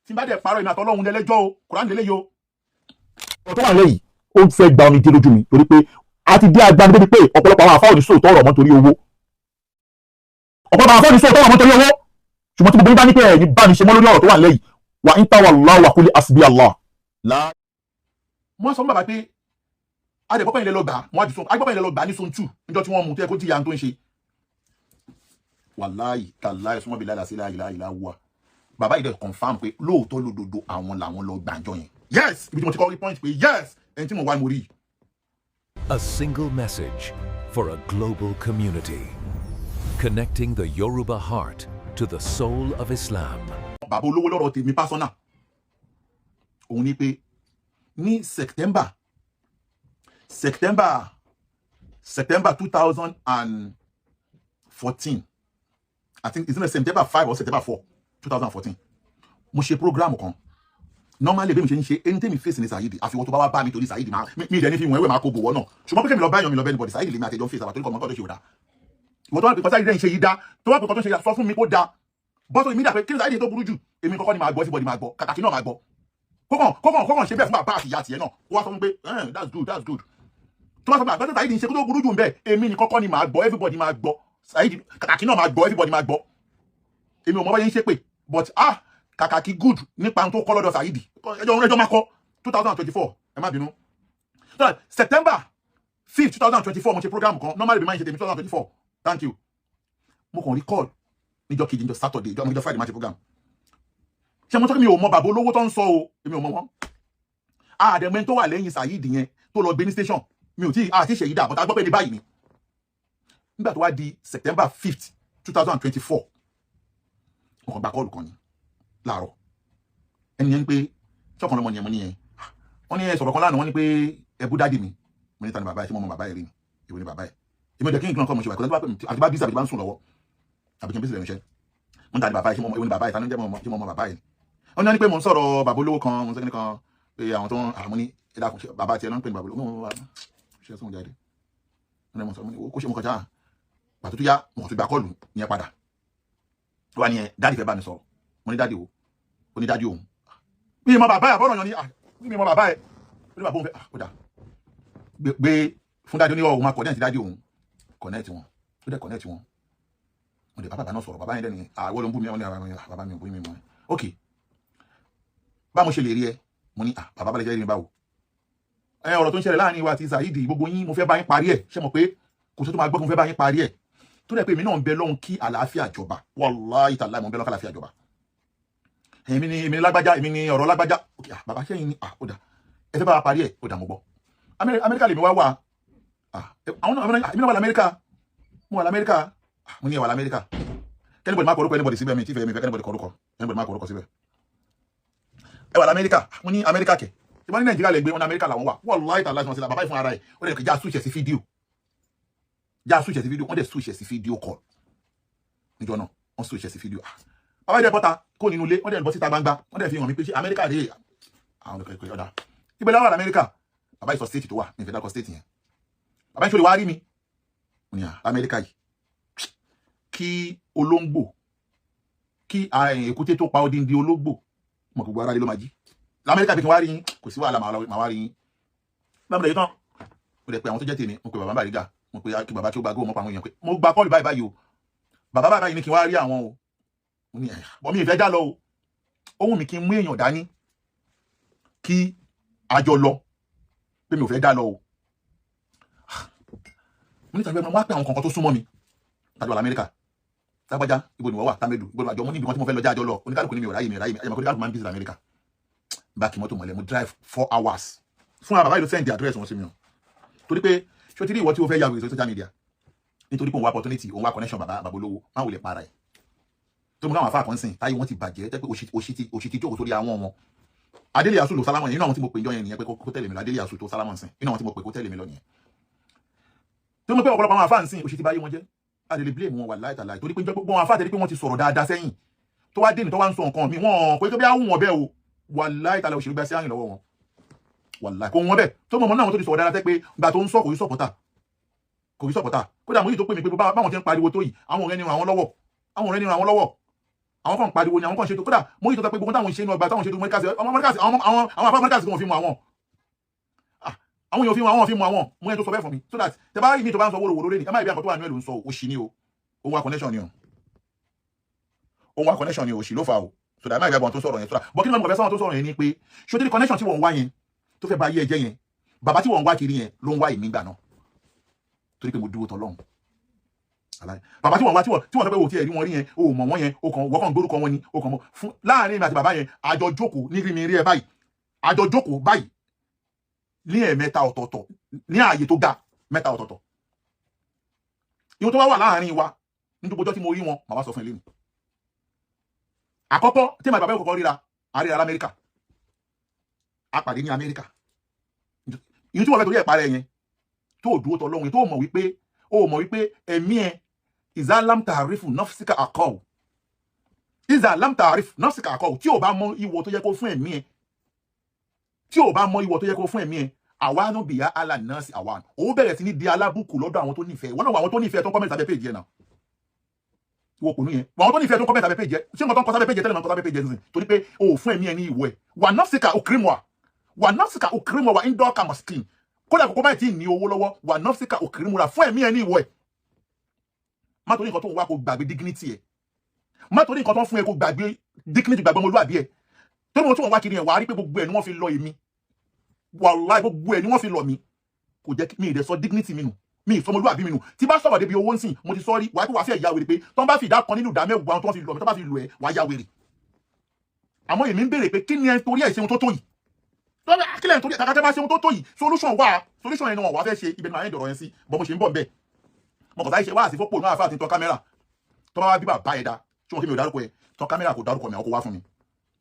tí n bá dẹ̀ parọ́ ìmọ̀ àtọ́lọ́hun lẹ́lẹ́jọ́ o Kùránì lélẹ́yìí o. ọ̀rọ̀ tó wà lẹ́yìn ó fẹ́ gba omi dé lójú mi torí pé a ti dé agbani débi pé ọ̀pọ̀lọpọ̀ àwọn àfáà ò ní sòótọ́ ọ̀rọ̀ mọ́ torí owó ọ̀pọ̀lọpọ̀ àfáà ò ní sòótọ́ ọ̀rọ̀ mọ́ torí owó ṣùgbọ́n tí gbogbo bá ní pé ẹ̀yin bá mi ṣe mọ́ lórí ọ̀rọ̀ tó wà lẹ́yìn wà ń tàwà láwà kúlẹ̀ àsìbí Allah. wọ́n sọ fún bàbá pé adẹ̀pọ̀pọ̀ ilẹ̀ lọ gbà wọ́n á ti sún agbọ́pọ̀ ilẹ̀ lọ gbà ní zone 2 níjọ́ tí wọ́n mú tó yẹ kó ti yà ń tó ń ṣe. wàláyì tàláyì súnmọ́ bí láìláṣí láìláìlá wà bàbá ìdẹ̀ confam pé lóòótọ́ lódodo àwọn làwọn lọ gbàǹjọ yẹn. yes ibi tí mo ti kọ́ rí point pé yes ẹni tí mo wá mo rí. A single message for a global community, connecting the Yoruba heart to the soul of Islam. bàbá olówó lọ́rọ̀ tèmi pásọ́nà òun ni pé ní September 2014 I think it's in September 5 or September 4 2014 mo ṣe program kan normally bí mo ṣe ń ṣe anything mi face ní Saheed àfiwọ́ tó bá wá bá mi torí Saheed mi ìdẹ́ ní fi wọ́n ẹ̀wẹ̀ máa kó bò wọ́n náà ṣùgbọ́n pé kí mi lọ bá èèyàn mi lọ bẹ́ẹ̀ níbọ̀dì Saheed lè mi àtẹ̀jọ́ face àbàtúrí kọ́ mọ́tò tó ṣe ò dá ìwọ tó wà pé kọ́ Saheed ń ṣe yí dá tó wà pé kọ́ tó ṣe sọ fún mi kó dá bọ́sọ̀ ìmídà pé kí ni Saheed tó burú jù èmi kọ́kọ́ ni máa gbọ́ everybody máa gbọ́ kàkàkí náà máa gbọ́ kókàn ṣe bẹ́ẹ̀ fún bàbá àti ìyá tiẹ̀ náà kó wá sọ fún pé that's good tó wá sọ pé àgbẹ̀tẹ̀ Saheed ń ṣe kó tó burú jù ń bẹ́ẹ̀ èmi ni kọ́kọ́ ni máa gbọ́ everybody máa gbọ́ Saheed kàkàkí náà máa gbọ́ everybody máa gbọ́ èmi ò mọ báyẹn ń ṣe pé but kàkàkí good nípa tó kọ́ lọ́dọ̀ Saheed ẹjọ́ máa kọ́ 2024 ẹ má bínú September 5 2024 mo ṣe program kan normally bí máa ń ṣe tèmi 2024 thank you mo kàn rí call níjọ́ kejì níjọ́ Saturday níjọ́ Friday máa ṣe program ṣé mo sọ pé mi ò mọ bàbá olówó tó ń sọ o èmi ò mọ wọn àdẹ̀mẹ́ tó wà lẹ́yìn Saheed yẹn tó lọ gbé ní station mi ò tí àti ṣèyí dà bọ́tà gbọ́ pé ní báyìí ni nígbà tó wá di September 5th 2024 mo kàn gba kọ́ọ̀lù kan ni láàárọ̀ ẹni yẹn ń pé ṣọ́kan lọ́mọ yẹn mo ní yẹn wọ́n ní ẹ sọ̀rọ̀ kan lánàá wọ́n ní pé ẹ bú dáàdì mi mo ní ta ni bàbá ẹ ṣé mo mọ bàbá ẹ rí ni èwo ni bàbá ẹ èmi ò jẹ́ kí n kí n kọ́ mo ṣe wà kọ́ńtà àti bá bísí àbí bá ń sùn lọ́wọ́ àbí kí n bísí lẹ́nu iṣẹ́ mo ní ta ni bàbá ẹ ṣé mo mọ èwo ni bàbá ẹ ta ni jẹ́ mo mọ bàbá ẹ wọ́n ní pé mo ń sọ̀rọ̀ bàbá olówó kan mo ń sẹ́ni kan pé àwọn tó ń àmú ní ẹ̀dá kò ṣe bàbá tiẹ̀ náà ń pè ní bàbá olówó ṣe sóhun jáde wọ́n ní mo sọ kó ṣe mo kọjá pàtó tó yá mo tún gba kọ́ọ̀lù yẹn padà wọ́n ní ẹ dáàdì fẹ́ bá mi sọ̀rọ̀ mo ní dáàdì wo ó ní dáàdì òun mi mọ bàbá ẹ àbọ̀rọ̀ yan ni mi mọ bàbá ẹ ó ní bàbá òun fẹ́ kódà gbé fún dáàdì oníwọ̀ òun máa kọ̀nẹ́ẹ̀tì dáàdì òun kọ̀nẹ́ẹ̀tì wọn ó dẹ̀ kọ̀nẹ́ẹ̀tì wọn mo dẹ̀ bàbá náà sọ̀rọ̀ bàbá yẹn dẹ̀ ni àwọn ló ń bú mi bàbá mi ò bú mi mọ́ ok bá mo ṣe lè rí ẹ mo ní bàbá balẹ̀ jẹ́ rí mi báwo ọ̀rọ̀ tó ń ṣẹlẹ̀ láàrin wa àti Saheed gbogbo yín mo fẹ́ bá yín parí ẹ̀ ṣé mo pé kò tó máa gbọ́ mo fẹ́ bá yín parí ẹ̀ tó dẹ̀ pé èmi náà ń bẹ lọ́hùn kí àlàáfíà jọba wallahi ta'ala mo ń bẹ lọ́hùn kí àlàáfíà jọba èmi ni lágbájá èmi ni ọ̀rọ̀ lágbájá ok bàbá ṣẹ́yìn ni ó dà ẹ fẹ́ bá wa parí ẹ̀ ó dà mo gbọ́ Amẹ́ríkà lèmi wá wà àwọn náà èmi náà wà l'Amẹ́ríkà mo wà l'Amẹ́ríkà mo ní ẹ wà l'Amẹ́ríkà kẹ́nìbọ̀dì má kọ orúkọ anybody síbẹ̀ mi tí fẹ́ mi fẹ́ kẹ́nìbọ̀dì kọ orúkọ kẹ́nìbọ̀dì má kọ orúkọ síbẹ̀ ẹ wà l'Amẹ́ríkà mo ní Amẹ́ríkà kẹ̀ tí wọ́n ní Nàìjíríà lè gbé wọn ní Amẹ́ríkà làwọn wà wallahi ta'ala ṣe wọn sí la bàbá yìí fún ara ẹ̀ ó dẹ̀ kí já switch sí fídíò wọ́n dẹ̀ switch sí fídíò call níjọ́ náà wọ́n switch sí fídíò bàbá yìí dẹ̀ bọ́ta kó nínú ilé wọ́n dẹ̀ bọ́ síta gbangba wọ́n dẹ̀ fi hàn mí pé ṣé Amẹ́ríkà rèé àwọn olùkọ́ ìpè ọ̀dà ibẹ̀ láwọn l'Amẹ́ríkà bàbá yìí sọ state tó wà ní ìfẹ́ dákọ̀ state yẹn bàbá yìí ṣe lè wá rí mi mo ní Amẹ́ríkà yìí kí olóńgbò kí èkúté tó pa odindi olóńgbò mọ̀ gbogbo ara lé ló máa jí l'Amẹ́ríkà bí kí n wá rí yín kò sí wàhálà màá wá rí yín báwo lè tán mo lè pe àwọn tó jẹ́ tèmi mo pe bàbá Bariga mo pe kí bàbá tí ó gba góò mọ́ pa àwọn èèyàn pé mo gba kọ́ọ̀lù báyìí o bàbá báyìí ni kí n wá rí àwọn o mo ní bọ́ mi ìfẹ́ já lọ o ohun mi kí n mú èèyàn dání kí àjọ lọ pé mi ò fẹ́ dá lọ o mo ní tàbí ẹgbẹ́ wọn pé àwọn kankan tó súnmọ́ mi tàbí wà l'Amẹ́ríkà tágbájá ibo ni wọ́n wà támẹ́dù ibo ni àjọ mo ní ibi kan tí mo fẹ́ lọ jájọ lọ oníkálùkù ní mi ò ráyè ẹ̀yẹ̀mọ̀ kó máa ń bí sí l'Amẹ́ríkà bá kí mọ́tò mọ́lẹ̀ mo drive 4 hours fún àbàbá ìlú send the address wọn sí mi o torí pé ṣé o ti rí ìwọ tí o fẹ́ yàgò ìṣòro social media nítorí pé òun wá opportunity òun wá connection bàbá olówó máa wulẹ̀ para ẹ̀ tó mú káwọn afá kan sìn táyé wọn ti bàjẹ́ tẹ́ pé òṣì ti jókòó sórí àwọn wọn Adélé Àsù ló sálámọ̀ yẹn inú àwọn tí mo pè jọ yẹn nìyẹn pé kó tẹ̀lé mi lọ Adélé Àsù tó sálámọ̀ sìn inú àwọn tí mo pè kó tẹ̀lé mi lọ nìyẹn tó mú pé ọ̀pọ̀lọpọ̀ àwọn afá ń sìn òṣì ti báyé wọn jẹ́ adèlè blame wọn wà láìtàláì torí pé gbogbo àwọn afá tẹ̀lé pé wọ́n ti sọ̀rọ̀ dáadáa sẹ́yìn tó wá dé ní tó wá ń sọ nǹkan mi wọ́n pé tó bí àwọn bẹ́ẹ̀ o wàláì tàlà òṣèlú gbà sí àyìn lọ́wọ́ wọn wàláì kò wọ́n bẹ́ẹ̀ tó mọ̀ náà wọn tó ti sọ̀rọ̀ dáadáa tẹ́ pé gbà tó ń sọ kò rí sọ̀pọ̀tà kódà mo yìí tó pè mí pé báwọn ti ń pariwo tó yìí àwọn ọ̀rẹ́ ni ràn wọ́n lọ́wọ́ àwọn kan pariwo ni àwọn kan ṣe tó kódà mo yìí tó sọ pé gbogbo táwọn ṣe inú ọgbà táwọn ṣe tó mọ́ríkàsì àwọn afá mọ́ríkàsì kan fi mú àwọn èèyàn fi mú àwọn mo yẹn tó sọ bẹ́ẹ̀ fún mi so that tẹ bá rí mi tó bá ń sọ wóróworó lé ní ẹ má ìbí àkọ́tọ́ wà ní ẹ̀lú ń sọ òṣì ni o òun wa connection ni o òun wa connection ni o òṣì ló fa o so that ẹ má ìbí àbọ̀ tó sọ̀rọ̀ yẹn so that bọ́ kí ni mo fẹ́ sọ́wọ́n tó sọ̀rọ̀ yẹn ni pé ṣòtí connection tí wọ́n ń wá yẹn tó fẹ́ ba ayé ẹjẹ́ yẹn bàbá tí wọ́n ń wá kiri yẹn ló ń wá ìmí gbà náà torí pé mo dúró tọ́lọ́run bàbá tí wọ́n wá tí wọ́n sọ pé o ti ẹ̀rí wọn rí yẹn o mọ̀ wọ́n yẹn o kàn wọ́kàn gbórúkọ wọn ni o kàn mọ̀ fún láàrin mi àti bàbá yẹn àjọ jókòó ní rí mi rí ẹ báyìí àjọ jókòó báyìí ní ẹ̀mẹ́ta ọ̀tọ̀ọ̀tọ̀ ní ààyè tó ga mẹ́ta ọ̀tọ̀ọ̀tọ̀ ìwọ̀n tó wá wà láàrin wa ní gbogbo ọjọ́ tí mo rí wọn màá wá sọ fún ilé mi àkọ́kọ́ tí màá bàbá yẹn kọ́kọ́ ríra àríra lamẹ́ríkà a pàdé ní Amẹ́ríkà ìyẹn tí wọ́n fẹ́ torí ẹ̀ parẹ́ yẹn tó dúró tọ́ lọ́hùn tó mọ̀ wípé ẹ̀mí ẹ̀ ìzàlám tààrífù nọ́físíkà àkọ́wò ìzàlám tààrífù nọ́físíkà àkọ́wò tí ò bá mọ ìwọ tó yẹ kó fún ẹ̀mí ẹ̀ àwánú bìyà àlà náà sí àwánú òun bẹ̀rẹ̀ sí ní di alábùkù lọ́dọ̀ àwọn tó nífẹ̀ẹ́ wọ́n náà àwọn tó nífẹ̀ẹ́ tó ń kọ́mẹ́ntì sábẹ́ péjì ẹ̀ náà ìwọ kò ní yẹn àwọn tó nífẹ̀ẹ́ tó ń kọ́mẹ́ntì sábẹ́ péjì ẹ̀ ṣé nǹkan tó ń kọ́ sábẹ́ péjì ẹ̀ tẹ́lẹ̀ nǹkan sábẹ́ péjì ẹ̀ nísìn torí pé o ò fún ẹ̀mí ẹ̀ ní ìwọ ẹ̀ wà nọ́físíkà òkìrímọ̀ wà indọ́ọ̀kà mọ̀síkìn kódà kókó báyìí tí ì ní owó lọ́wọ́ wà nọ́físíkà òkìrímọ̀ fún ẹ̀mí ẹ̀ ní ìwọ ẹ̀ má torí nǹkan tó ń wá kó gbàgbé dignity ẹ̀ má torí nǹkan tó ń fún ẹ kó gbàgbé dignity gbàgbé ọmọlúwàbí ẹ̀ tó ní wọn tó wọn wá kiri ẹ̀ wà á rí pé gbogbo ẹ̀ ni wọ́n fi lọ èmi wàláì gbogbo ẹ̀ ni wọ́n fi lọ mi kò jẹ́ mi ìdẹ sọ dignity mi nù mi ìfọmọlúwàbí mi nù tí bá sọ̀rọ̀ débi owó ń sìn mo ti sọ rí wàá pé wàá fẹ́ ìyá wèrè pé tó ń bá fi ìdá kan nínú ìdá mẹ́wàá tó ń fi lọ mi tó bá fi lọ ẹ̀ wàá yá wèrè àmọ́ èmi ń béèrè pé kí ni ẹ torí ẹ̀ ṣe ohun tó tó yìí lọ́dọ̀ kílẹ̀ nítorí kàkà tẹ́ bá ṣe ohun tó tó yìí solution yẹn náà wà fẹ́ ṣe ibẹ̀ náà ẹ̀dọ̀rọ̀ yẹn sí bọ́ mo ṣe ń bọ̀ bẹ́ẹ̀ mo kàn sáyé ṣe wá àti fọ́pọ̀ náà àfáà ti tán kámẹ́rà tó bá wá bí bàbá ẹ̀dá tí wọ́n kí mi ò dárúkọ ẹ̀ tán kámẹ́rà kò dárúkọ mi àwọn kò wá fún mi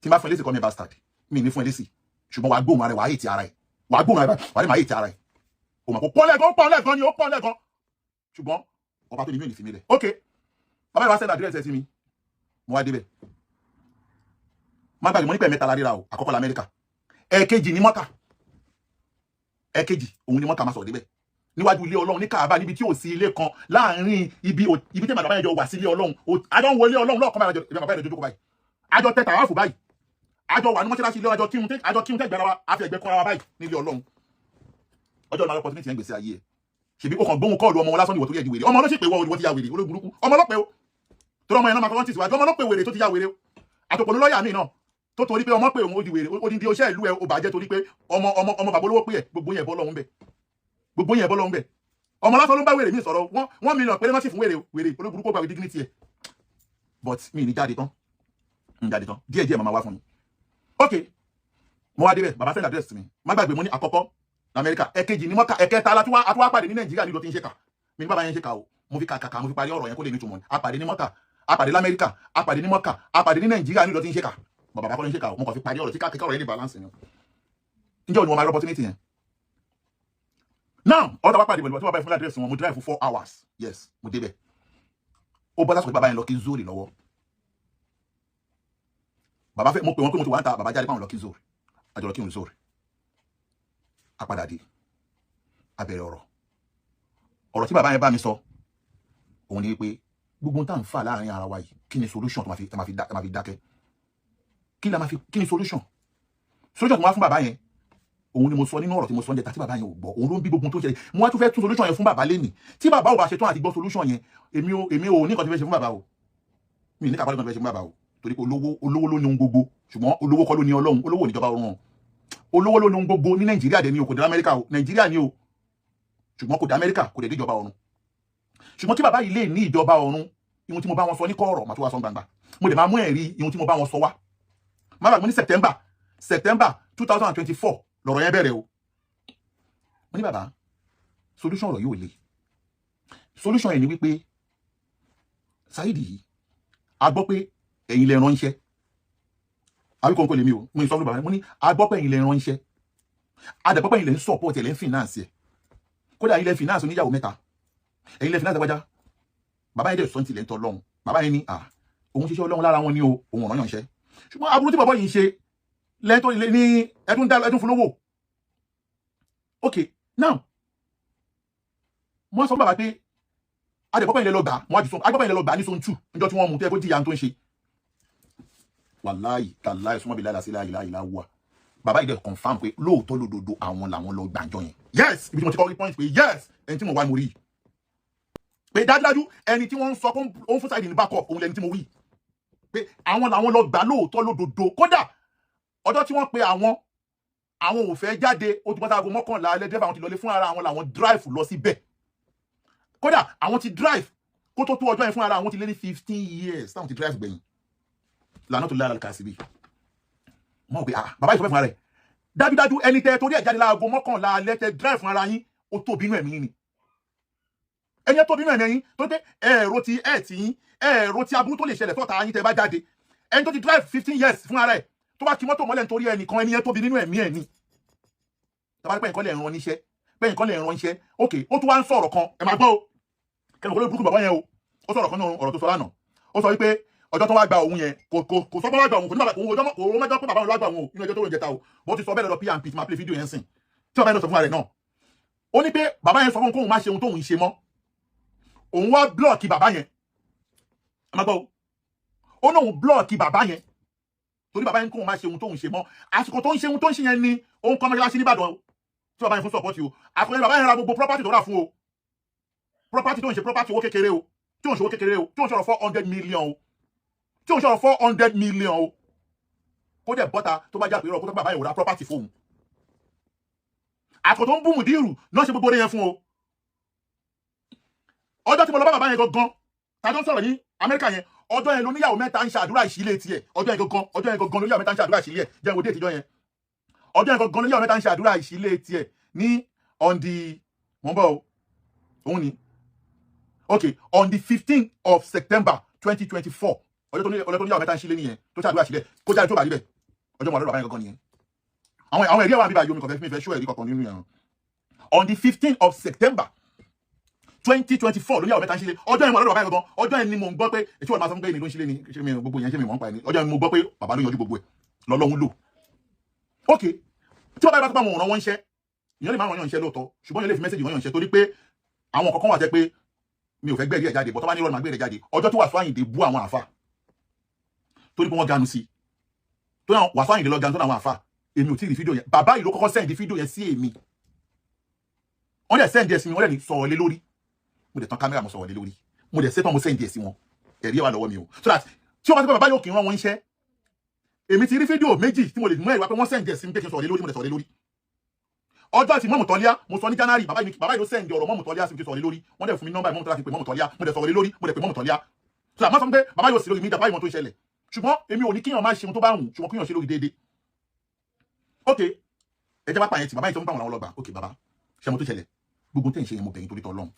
tí n bá fún ẹ lésì kọ́ mi bastard mi ní fún ẹ lésì ṣùgbọ́n wàá gbóhùn ara ẹ̀ wàá yìí ti ara ẹ̀ wàá gbóhùn ara ẹ̀ wàá ní màá yìí ti ara ẹ̀ o mọ̀ kó pọ́n lẹ́ẹ̀kan ni ó pọ́n lẹ́ẹ̀kan ṣùgbọ́n ọba tó ní mi ò ní fi mi lẹ̀ ok bàbá ìwà send address ẹ sí mi mo wá débẹ̀ má gbàgbé mo ní pẹ̀ mẹ́ta la ríra o àkọ́kọ́ la Amẹ́ríkà ẹ̀ẹ̀kejì ní Mọ́kà ẹ̀ẹ̀kejì òun ni Mọ́kà máa sọ̀rọ̀ débẹ̀ níwájú ilé Ọlọ́run ní Káàbà níbi tí ò sí ilé kan láàrin ibi tí màdàbá yẹn jọ wà sí ilé Ọlọ́run àjọ ń wo ilé Ọlọ́run lọ́ọ̀kan báyìí ìbí bàbá yẹn dojú kọ báyìí àjọ tẹ tàwáfù báyìí àjọ wà ní mọ́ṣáláṣí ilé àjọ kírun tẹ́gbẹ̀rẹ̀ wa àfi ẹ̀gbẹ́ kọ́ra wa báyìí nílé Ọlọ́run ọjọ́ ìlànà opportunity yẹn gbèsè ayé ẹ̀ ṣèbí ó kàn gbóhùn kọ́ọ̀lù ọmọ wọn lásán ìwọ tó yẹ di wèrè ọmọ ọlọ́sẹ̀ pé wọ́n ti ya wèrè olóburúkú ọmọ ọlọ́pẹ́ o tó ọmọ yẹn náà máa kọ́ ti síwájú ọmọ ọlọ́pẹ́ wèrè tó ti ya wèrè o àtòkòló lọ́ọ̀yà mi náà tó torí pé ọmọ pé òun ó di wèrè ó di oṣẹ́ ìlú ẹ̀ ó bàjẹ́ torí pé ọmọ bàbá olówó pé ẹ̀ gbogbo yẹn bọ́ lọ́hún bẹ̀ ọmọ lásán ló ń bá wèrè mi sọ̀rọ̀ wọ́n mílíọ̀nù pé lọ́sì fún wèrè olóburúkú gbàgbé dignity ẹ̀ but mi ní jáde tán díẹ̀ màmá wá fún mi ok mo wá débẹ̀ bàbá send address mi má gbàgbé mo ní àkọ́kọ́ Amẹ́ríkà ẹ̀kejì ní Mọ́kà ẹ̀kẹta àtúwá pàdé ní Nàìjíríà nílò tí ń ṣe kà mi ní bàbá yẹn ṣe kà o mo fi kàkà mo fi parí ọ̀rọ̀ yẹn kó lè ní túmọ̀ ní apàdé ní Mọ́kà apàdé l'Amẹ́ríkà apàdé ní Mọ́kà apàdé ní Nàìjíríà nílò tí ń ṣe kà bàbá kọ́ ló ń ṣe kà o mo kàn fi parí ọ̀rọ̀ tí kàkẹ́kẹ́ ọ̀rọ̀ yẹn ní balance ni ǹjẹ́ òní wọn máa rí opportunity yẹn now ọ̀rọ̀ tàbá pàdé pẹ̀lú tí wọ́n bá fún address wọn mo drive for 4 hours yes mo débẹ̀ ó bọ́ lásìkò bàbá yẹn lọ kí zori lọ́wọ́ bàbá fẹ́ mo pè wọ́n pé mo ti wà ń ta bàbá jáde pàwọn lọ kí zori àjọ lọ kí n zori apàdà dé abẹ̀rẹ̀ ọ̀rọ̀ tí bàbá yẹn bá mi sọ òun ni pé gbogbo tá à ń fà láàrin ara wa yìí kí ni solution tó máa fi dákẹ́ kí ni solution tó máa fún bàbá yẹn òun ni mo sọ nínú ọ̀rọ̀ tí mo sọ ń jẹta tí bàbá yẹn ò gbọ́ òun ló ń bí gbogbo tó ṣẹlẹ̀ mo wá tún fẹ́ tún solution yẹn fún bàbá lẹ́nìí tí bàbá ò bá ṣe tán àti gbọ́ solution yẹn èmi ò ní nǹkan tí fẹ́ ṣe fún bàbá o mi ní kàbálẹ̀ nǹkan tí fẹ́ ṣe fún bàbá o torí pé olówó ló ní ohun gbogbo ṣùgbọ́n olówó kọ́ ló ní Ọlọ́run olówó níjọba ọ̀run olówó ló ní ohun gbogbo ní Nàìjíríà dẹ̀ ní o kò dé Amẹ́ríkà o Nàìjíríà ní o ṣùgbọ́n kò dé Amẹ́ríkà kò dé ìjọba ọ̀run ṣùgbọ́n tí bàbá yìí lè ní ìjọba ọ̀run ihun tí mo bá wọn sọ ní kọ̀rọ̀ màá tó wá sọ gbangba mo dẹ̀ máa mú ẹ̀rí ihun tí mo bá wọn sọ wá má bàa mo ní September 2024 lọ̀rọ̀ yẹn bẹ̀rẹ̀ o mo ní bàbá solution ọ̀rọ̀ yóò le solution yẹn ni wípé Saheed yìí a gbọ́ pé ẹ̀yin lẹ ránṣẹ́ àbíkọ́ nǹkan lèmi o mo ní sọ fún bàbá mo ní a gbọ́ pé ẹ̀yin lẹ ránṣẹ́ a dẹ̀ gbọ́ pé ẹ̀yin lẹ ń support ẹ̀ lẹ́ ń finance ẹ̀ kódà ẹ̀yin lẹ finance oníyàwó mẹ́ta ẹ̀yin lẹ finance ẹgbẹ́já bàbá yẹn dẹ̀ sọ ní tilẹ̀ ń tọ́ lọ́hùn bàbá yẹn ní òun ṣiṣẹ́ Ọlọ́run lára wọn ní o òun ọ̀ràn yàn ṣẹ́ ṣùgbọ́n aburú tí bàbá yìí ń ṣe lẹ́tọ́ ilé ní ẹdún fún lówó ok now wọ́n sọ bàbá pé adẹ̀pọ̀pọ̀ ilẹ̀ lọ gbà wọ́n á jù sọ agbọ́pọ̀ ilẹ̀ lọ gbà ní zone 2 níjọ́ tí wọ́n mú tẹ́ kó jìyà tó ń ṣe wàláì tàláì súnmọ́ bí láìláṣí láìláìlá wà bàbá ìdẹ confam pé lóòótọ́ lódodo àwọn làwọn lọ gbàjọ yẹn yes ibi tí mo ti kọ́ rí point pé yes ẹni tí mo wá mo rí pé dájúdájú ẹni tí wọ́n ń sọ pé ó ń fún Saheed ní backup òun lẹni tí mo rí pé àwọn làwọn lọ gbà lóòótọ́ lódodo kódà ọjọ́ tí wọ́n pe àwọn ò fẹ́ jáde ó ti bọ́ sáago 11 alẹ́ dẹ́fà àwọn ti lọlé fún ara àwọn làwọn drive lọ síbẹ̀ kódà àwọn ti drive kó tó ọjọ́ yẹn fún ara àwọn ti lé ní 15 years táwọn ti drive gbẹ̀yìn lànà tó lára kà síbi mọ̀ pé bàbá ìsọfẹ́ fún ara rẹ̀ dájúdájú ẹni tẹ́ torí ẹ̀ jáde láago 11 alẹ́ tẹ́ drive fún ara yín ó tó bínú ẹ̀mí ni ẹni tó bínú ẹ̀mí yín tó pé ẹ̀rọ ti yín ẹ̀rọ ti aburú tó lè ṣẹlẹ̀ tọ́ta yín tẹ́ bá jáde ẹni tó ti drive 15 years fún ara ẹ̀ tó bá kí mọ́tò mọ́lẹ̀ nítorí ẹnìkan ẹni yẹn tóbi nínú ẹ̀mí ẹ̀ ni tàbí pé nǹkan lè ràn níṣẹ́ pé nǹkan lè ràn níṣẹ́ ok ó tún wá ń sọ̀rọ̀ kan ẹ máa gbọ́ o kẹ́nu kó ló burúkú bàbá yẹn o ó sọ̀rọ̀ kan nínú ọ̀rọ̀ tó sọ lánàá ó sọ wípé ọjọ́ tó wá gba òun yẹn kò sọ pé wá gba òun kò ní bàbá òun mẹ́jọ pé bàbá òun wá gba òun inú ẹjọ́ tó rò jẹta o bó ti sọ bẹ́ẹ̀ lọ P&P ti máa play fídíò yẹn sìn tí bàbá yẹn lọ sọ fún rẹ̀ náà ó ní pé bàbá yẹn sọ fún kóun má ṣe ohun tóun ṣe mọ́ òun wá blọ́ọ̀kì bàbá yẹn ẹ máa gbọ́ ó ní òun blọ́ọ̀kì bàbá yẹn torí bàbá yẹn kóun má ṣe ohun tóun ṣe mọ́ àsìkò tó ń ṣe ohun tó ń ṣe yẹn ni òun kọ́ mọ́ṣáláṣí níbàdàn tí bàbá yẹn fún support o àkọyẹ bàbá yẹn ra gbogbo property tó rà fún o property tó ń ṣe property owó kékeré o tí ò ń ṣe owó kékeré o tí ò ń ṣọ̀rọ̀ 400 million o tí ò ń ṣọ̀rọ̀ 400 million o kó dẹ̀ bọ́ta tó bá jáde rọ̀ kó tó bàbá yẹn wò ra property fóun àkọ́ tó ń bú Mùdírù náà ṣe gbogbo rẹ̀ yẹn fún o ọjọ́ tí mo lọ bá bàbá yẹn gangan tàbí ó ń sọ̀rọ̀ ní Amẹ́ríkà yẹn ọjọ́ yẹn ló níyàwó mẹ́ta ń ṣàdúrà ìṣílẹ̀ tiẹ̀ ọjọ́ yẹn gangan ló níyàwó mẹ́ta ń ṣàdúrà ìṣílẹ̀ jẹ́ ìwòdì ètìjọ́ yẹn ọjọ́ yẹn gangan ló níyàwó mẹ́ta ń ṣàdúrà ìṣílẹ̀ tiẹ̀ ní on the wọ́n bọ̀ òun ni okay on the 15th of September 2024 ọjọ́ tó níyàwó mẹ́ta ń ṣílẹ̀ nìyẹn tó ṣàdúrà ìṣílẹ̀ kó jáde tó bá rí bẹ́ẹ̀ ọjọ́ mọ̀ lọ́dọ̀ bàbá yẹn gangan nìyẹn àwọn ẹ̀rí àwọn àbíbá yomi kọ̀fẹ́ fún mi fẹ́ ṣó ẹ̀rí kọ̀kan nínú yẹn on the 15th of September 2024 ló ní àwọn mẹ́ta ń ṣílẹ̀ ọjọ́ yẹn mọ̀ lọ́dọ̀ bàbá yẹn gangan ọjọ́ yẹn ni mo ń gbọ́ pé ètí wọn máa sọ fún pé ènìyàn ló ń ṣílẹ̀ ni ṣé mi gbogbo yẹn ṣé mi mọ̀ ń pa ẹni ọjọ́ yẹn mo gbọ́ pé bàbá ló yanjú gbogbo ẹ̀ lọ́lọ́hún lò ok tí bàbá yẹn bá tó bá wọn ràn wọ́n ń ṣẹ́ ìyẹn lè má ràn yàn ń ṣẹ́ lóòótọ́ ṣùgbọ́n yẹn lè fi mẹ́sẹ̀jì ràn yàn ń ṣẹ́ torí pé àwọn kọ̀ọ̀kan wà jẹ́ pé mi ò fẹ́ gbẹ̀rí ẹ̀ jáde bọ́ tó bá ní ìrọ̀lẹ́ máa gbẹ̀rẹ̀ jáde ọjọ́ tó Wasiu Ayinde bú àwọn àfà torí pé wọ́n ganu sí tó yàn Wasiu Ayinde lọ ganu tó náà àwọn àfà èmi ò tí ì rí fídíò yẹn bàbá yìí ló kọ́kọ́ sẹ́ǹdì fídíò yẹn sí èmi wọ́n dẹ̀ sẹ́ǹdì ẹ̀ sí mi wọ́n dẹ̀ ní sọ̀rọ̀ lé lórí mo dẹ̀ tán kámẹ́rà mo sọ̀rọ̀ lé lórí mo dẹ̀ sẹ́tàn mo sẹ́ǹdì ẹ̀ sí wọn ẹ̀rí ẹ̀ wà lọ́wọ́ mi o so that tí wọ́n bá ti pẹ́ bàbá yóò kì í rán wọn iṣẹ́ èmi ti rí fídíò méjì tí mo lè mú ẹ̀rí wá pé wọ́n sẹ́ǹdì ẹ̀ sí mi pé kí n sọ̀rọ̀ lé lórí mo dẹ̀ sọ̀rọ̀ lé lórí ọjọ́ tí mọ́mù tọ́líà mo sọ ní January bàbá yìí ló sẹ́ǹdì ọ̀rọ̀ mọ́mù tọ́líà sí mi ti sọ̀rọ̀ lé lórí wọ́n dẹ̀ fún mi nọ́mbà mọ́mù tọ́líà fi pé mọ́mù tọ́líà mo dẹ̀ sọ̀rọ̀ lé lórí mo dẹ̀ pé mọ́mù tọ́líà so àmọ́ sọ pé bàbá yóò sì lórí mi dàbá ìwọ̀n tó ṣẹlẹ̀ ṣùgbọ́n èmi ò ní kíyàn máa ṣe ohun tó bá wù ṣùgbọ́n kíyàn ṣe lórí déédéé ok ẹ jẹ́ bá pààyàn tí bàbá yìí tó ń bá wọn lọ́gbà ok bàbá ṣe mo tó ṣẹlẹ̀ gbogbo tẹ̀ ń ṣe yẹn mo bẹ̀yìn torí tọ́ lọ́hùn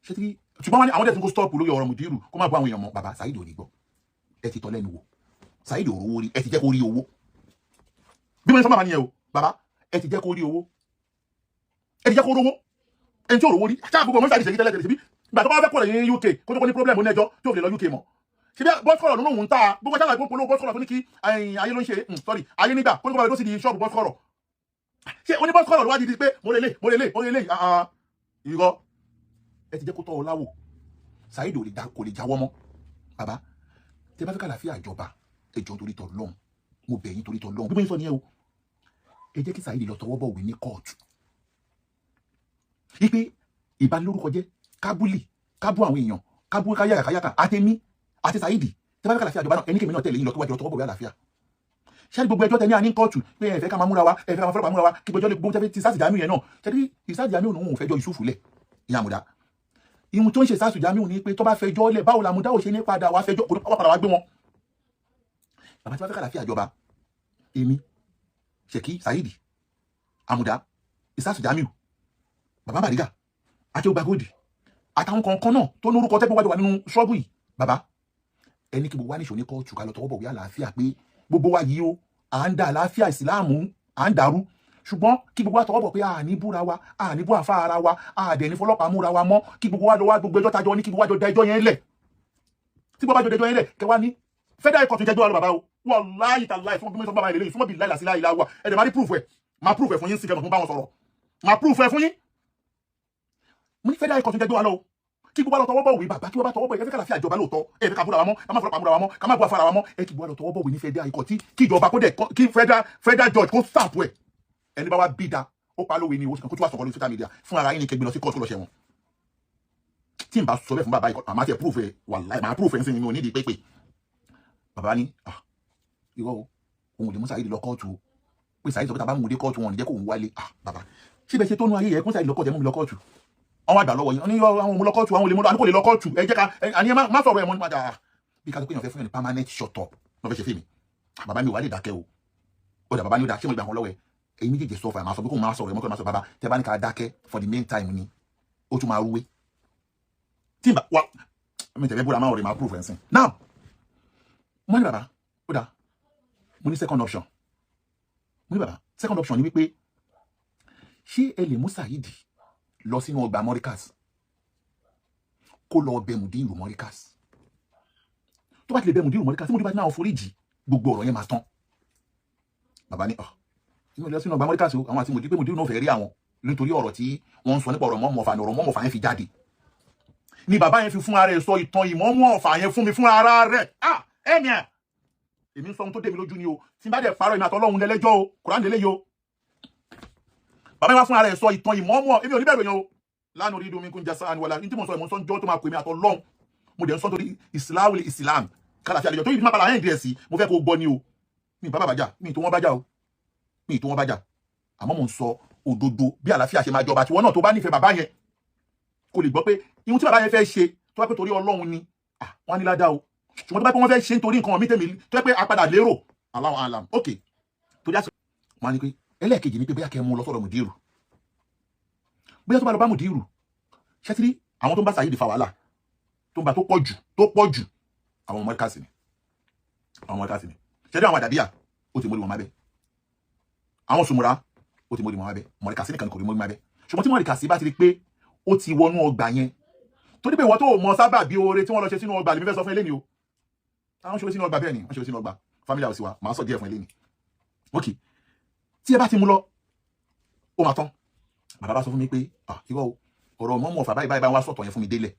ṣé tí ṣùgbọ́n wọn ní àwọn dẹ̀ tún kó stop lórí ọ̀rọ̀ Mùdírù kó má bọ́ àwọn èèyàn mọ́ bàbá Saheed ò ní gbọ́ ẹ ti tọ́ lẹ́nu wò Saheed ò rówó rí ẹ ti jẹ́ kó rí owó bí mo ní sọ bàbá nìyẹn o bàbá ẹ ti jẹ́ kó rí owó ẹ ti jẹ́ kó rówó ẹni tí ò rówó rí ṣáà gbogbo mọ́ṣáàdì ṣèyí tẹ́lẹ̀ tẹ́lẹ̀ síbí ìgbà tó bá fẹ́ kọ̀ lẹ́yìn UK kó tó kó ní problem ní ẹjọ́ tí ò fi lè lọ UK mọ́ ṣe bí bọ́sùkọ̀rọ̀ ló lóhun ń ta gbogbo ṣáà gbogbo olówó bọ́sùkọ̀rọ̀ tó ní kí ayé ló ń ṣe sorry ayé nígbà kó tó kọ́ lọ sí di ṣọ́ọ̀bù bọ́sùkọ̀rọ̀ ṣé oní bọ́sùkọ̀rọ̀ ló wá di pé mo lè lè irọ́ ẹ ti jẹ́ kó tọ́ ọ láwò Saheed kò lè jáwọ́ mọ́ bàbá tẹ bá fẹ́ kàlàfíà ìjọba ẹjọ́ torí tọ́ lọ́hùn mo bẹ̀ yín torí tọ́ lọ́hùn bí mo ń sọ nìyẹn o ẹ jẹ́ kí Saheed lọ tọwọ́ bọ̀wé ní kóòtù ipe ìbanilórúkọ jẹ́ kábú àwọn èèyàn kábú káyàkàyàkà àtẹmí àti Saheed tẹ bá fẹ́ kàlàfíà ìjọba náà ẹni kèmí náà tẹ̀lé yín lọ tó wájú lọ tọwọ́ bọ̀wé àlàáfíà ṣé gbogbo ẹjọ́ tẹ ní àní kóòtù pé ẹ fẹ́ ká máa múra wa ẹ fẹ́ ká máa fọlọ́pàá múra wa kí gbogbo ẹjọ́ lè gbogbo tẹ́fẹ́ ti Ìsáàsì Jamiu yẹn náà ṣẹ́bí Ìsáàsì Jamiu òun ò fẹjọ́ Yusufu lẹ̀ ìyá àmùdá ìhun tó ń ṣe Ìsáàsì Jamiu ni pé tó bá fẹjọ́ lẹ̀ báwo làmùdá ò ṣe ní padà wá fẹjọ́ kò ní padà wá gbé wọn bàbá tí wọ́n fẹ́ kàlàfíà ìjọba èmi Ṣèkí Saheed àmùdá Ìsáàsì Jamiu bàbá Bariga àti Ọba Gold àtàwọn kọ̀ọ̀kan náà tó ní orúkọ tẹ́gbọ́n wájú wà nínú ṣọ́ọ̀bù yìí bàbá ẹni kí gbogbo wa níṣò ní kóòtù ká lọ tọwọ́ bọ̀wé àlàáfíà pé gbogbo wa yìí ó à ń da àlàáfíà ìsìláàmù à ń dàrú ṣùgbọ́n kí gbogbo wa tọwọ́ bọ̀ pé àní búra wa àní bú àfa ara wa àdẹ̀ ní fọlọ́pàá múra wa mọ́ kí gbogbo wa lọ wá gbogbo ẹjọ́ tajọ ní kí gbogbo wa jọ da ẹjọ́ yẹn lẹ̀ tí gbogbo wa jọ da ẹjọ́ yẹn lẹ̀ kẹ wá ní federal court jẹjọ́ àlọ́ bàbá o wallahi tallahi fún gbogbo bàbá ìlẹ́yìn fún mọ́bí láìlà sí láìlà wa ẹ̀dẹ̀ máa rí proof ẹ̀ máa proof ẹ̀ fún yín sí kẹ́mọ̀ fún báwọn sọ̀rọ̀ máa proof ẹ̀ fún yín mo ní federal court jẹjọ́ àlọ́ o kí gbogbo wa lọ tọwọ́ bọ̀wé bàbá kí wọ́n bá tọwọ́ bọ̀ ẹ fẹ́ kàlàfíà ìjọba lóòótọ́ ẹ fẹ́ ká búra wa mọ́ ká má fọlọ́pàá múra wa mọ́ ká má bu afárá wa mọ́ ẹ kí gbogbo wa lọ tọwọ́ bọ̀wé ní federal ikọ̀ tí kí ìjọba kó dẹ̀ kí federal judge kó stamp ẹ̀ ẹni bá wa bí da ó pa lówe ni ó sì kàn kó tó wà sọ̀rọ̀ lórí social media fún ara yín ni kẹgbẹ́ lọ sí kóòtù lọ ṣẹ̀wọ̀n tí n bá sọ bẹ́ẹ̀ fún bàbá yìí àmọ́ àti ẹ̀ proof ẹ̀ wàláì máa proof ẹ̀ ń sìn ní mi ò nídìí pépè bàbá ní irọ́ o òun lè mú Saheed lọ kóòtù o pé Saheed sọ pé tá a bá mú un dé kóòtù wọn ò ní jẹ́ kó òun wálé bàbá síbẹ̀ ṣe tó nú ayé yẹ kó Saheed lọ kóòtù ẹ mú mi lọ kóòtù àwọn àgbà lọ́wọ́ yìí ní àwọn ọmọ lọ kóòtù àwọn olè mú lọ àníkò lè lọ kóòtù ẹ jẹ́ ká àníyàn má sọ̀rọ̀ ẹ̀ mọ́ nípa bí ká tó pé èèyàn fẹ́ fún yẹn ní permanent shut up lọ́ fẹ́ ṣe fèmí bàbá mi ò wá lè dákẹ́ o ó dà bàbá ní ó dà ṣé mo gbà wọn lọ́wọ́ ẹ̀ èyí méjèèjì sọ fà máa sọ pé kó máa sọ̀rọ̀ ẹ̀ mọ́kànlá máa sọ bàbá tẹ́ bá ní ká dákẹ́ for the main time ni ó tún máa rúwé tí bá wà mi tẹ̀lé bóra máa rẹ̀ máa proof ẹ̀ sìn now mo ní bàbá ó dà mo ní second option mo ní bàbá second option ni wípé ṣé ẹ lè mú Saheed lọ sínú ọgbà Morikas kó lọ bẹ Mudiru Morikas tó bá ti lè bẹ Mudiru Morikas tí Mudiru bá ti náà foríjì gbogbo ọ̀rọ̀ yẹn máa tán bàbá ní inú ilé sínú ọgbà Morikas o àwọn àti Mudiru náà fẹ́ rí àwọn nítorí ọ̀rọ̀ tí wọ́n ń sọ nípa ọ̀rọ̀ mọ́mọ́ ọ̀fà ni ọ̀rọ̀ mọ́mọ́ ọ̀fà yẹn fi jáde ni bàbá yẹn fi fún ara rẹ̀ sọ ìtàn ìmọ̀mọ́ ọ̀fà yẹn fún mi fún ara rẹ̀ ẹ̀mí ẹ̀ èmi ń sọ ohun tó dé mi lójú ni o tí n bá dẹ̀ parọ́ ìmọ̀ àtọ́lọ́hun lẹ́lẹ́jọ́ o Kùránì lélẹ́yìí o bàbá wa fún ara ẹ̀ sọ ìtàn ìmọ̀mọ́ èmi ò ní bẹ̀rù yẹn o lánàá orí domi kún jasa ni wàlá ní tí mo sọ ìmọ̀ sọ́njọ́ tó máa pè mí àtọ́lọ́hun mo dẹ̀ ń sọ torí Islam kálàfí àlejò tó yìí má padà hẹ́ǹdì ẹ̀ sí mo fẹ́ kó gbọ́ ni o mi ì bá bàbá jà mi ì tó wọ́n bá jà o mi ì tó wọ́n bá jà àmọ́ mo ń sọ òdodo bí àlàáfíà ṣe máa jọba tí wọ́n náà tó bá nífẹ̀ẹ́ bàbá yẹn kò lè gbọ́ pé ihun tí bàbá yẹn fẹ́ ṣe tó bá pé torí Ọlọ́run ni wọ́n á ní ládàá o ṣùgbọ́n tó bá pé wọ́n fẹ́ ṣe nítorí nǹkan mi tèmi tó yẹ pé apadà lérò Allahu alam ok torí àṣẹ wọn á ní pé ẹlẹ́ẹ̀kejì ni pé bóyá kẹ́ mú lọ sọ́dọ̀ Mudiru bóyá tó bá lọ bá Mudiru ṣẹ́tìrí àwọn tó ń bá Saheed fa wàhálà tó ń bá tó pọ̀ jù àwọn Morikas ni ṣẹ́tìrí àwọn àdàbíyà ó ti mórí wọn má bẹ́ àwọn Sùmùrà ó ti mórí wọn má bẹ́ Morikas nìkan kò rí mórí má bẹ́ ṣùgbọ́n tí Morikas bá ti rí pé ó ti wọnú ọgbà yẹn torí pé ìwọ tó mọ sábà bí oore tí wọ́n lọ ṣe sínú ọgbà lèmi fẹ́ sọ fún eléni o àwọn ṣe sínú ọgbà bẹ́ẹ̀ ni wọ́n ṣe sínú ọgbà family house wa màá sọ díẹ̀ fún eléni ok tí ẹ bá ti mú lọ ó máa tán bàbá bá sọ fún mi pé irọ́ ọ̀rọ̀ mọ́mọ́ ọ̀fà báyìí wá sọ̀tọ̀ yẹn fún mi délẹ̀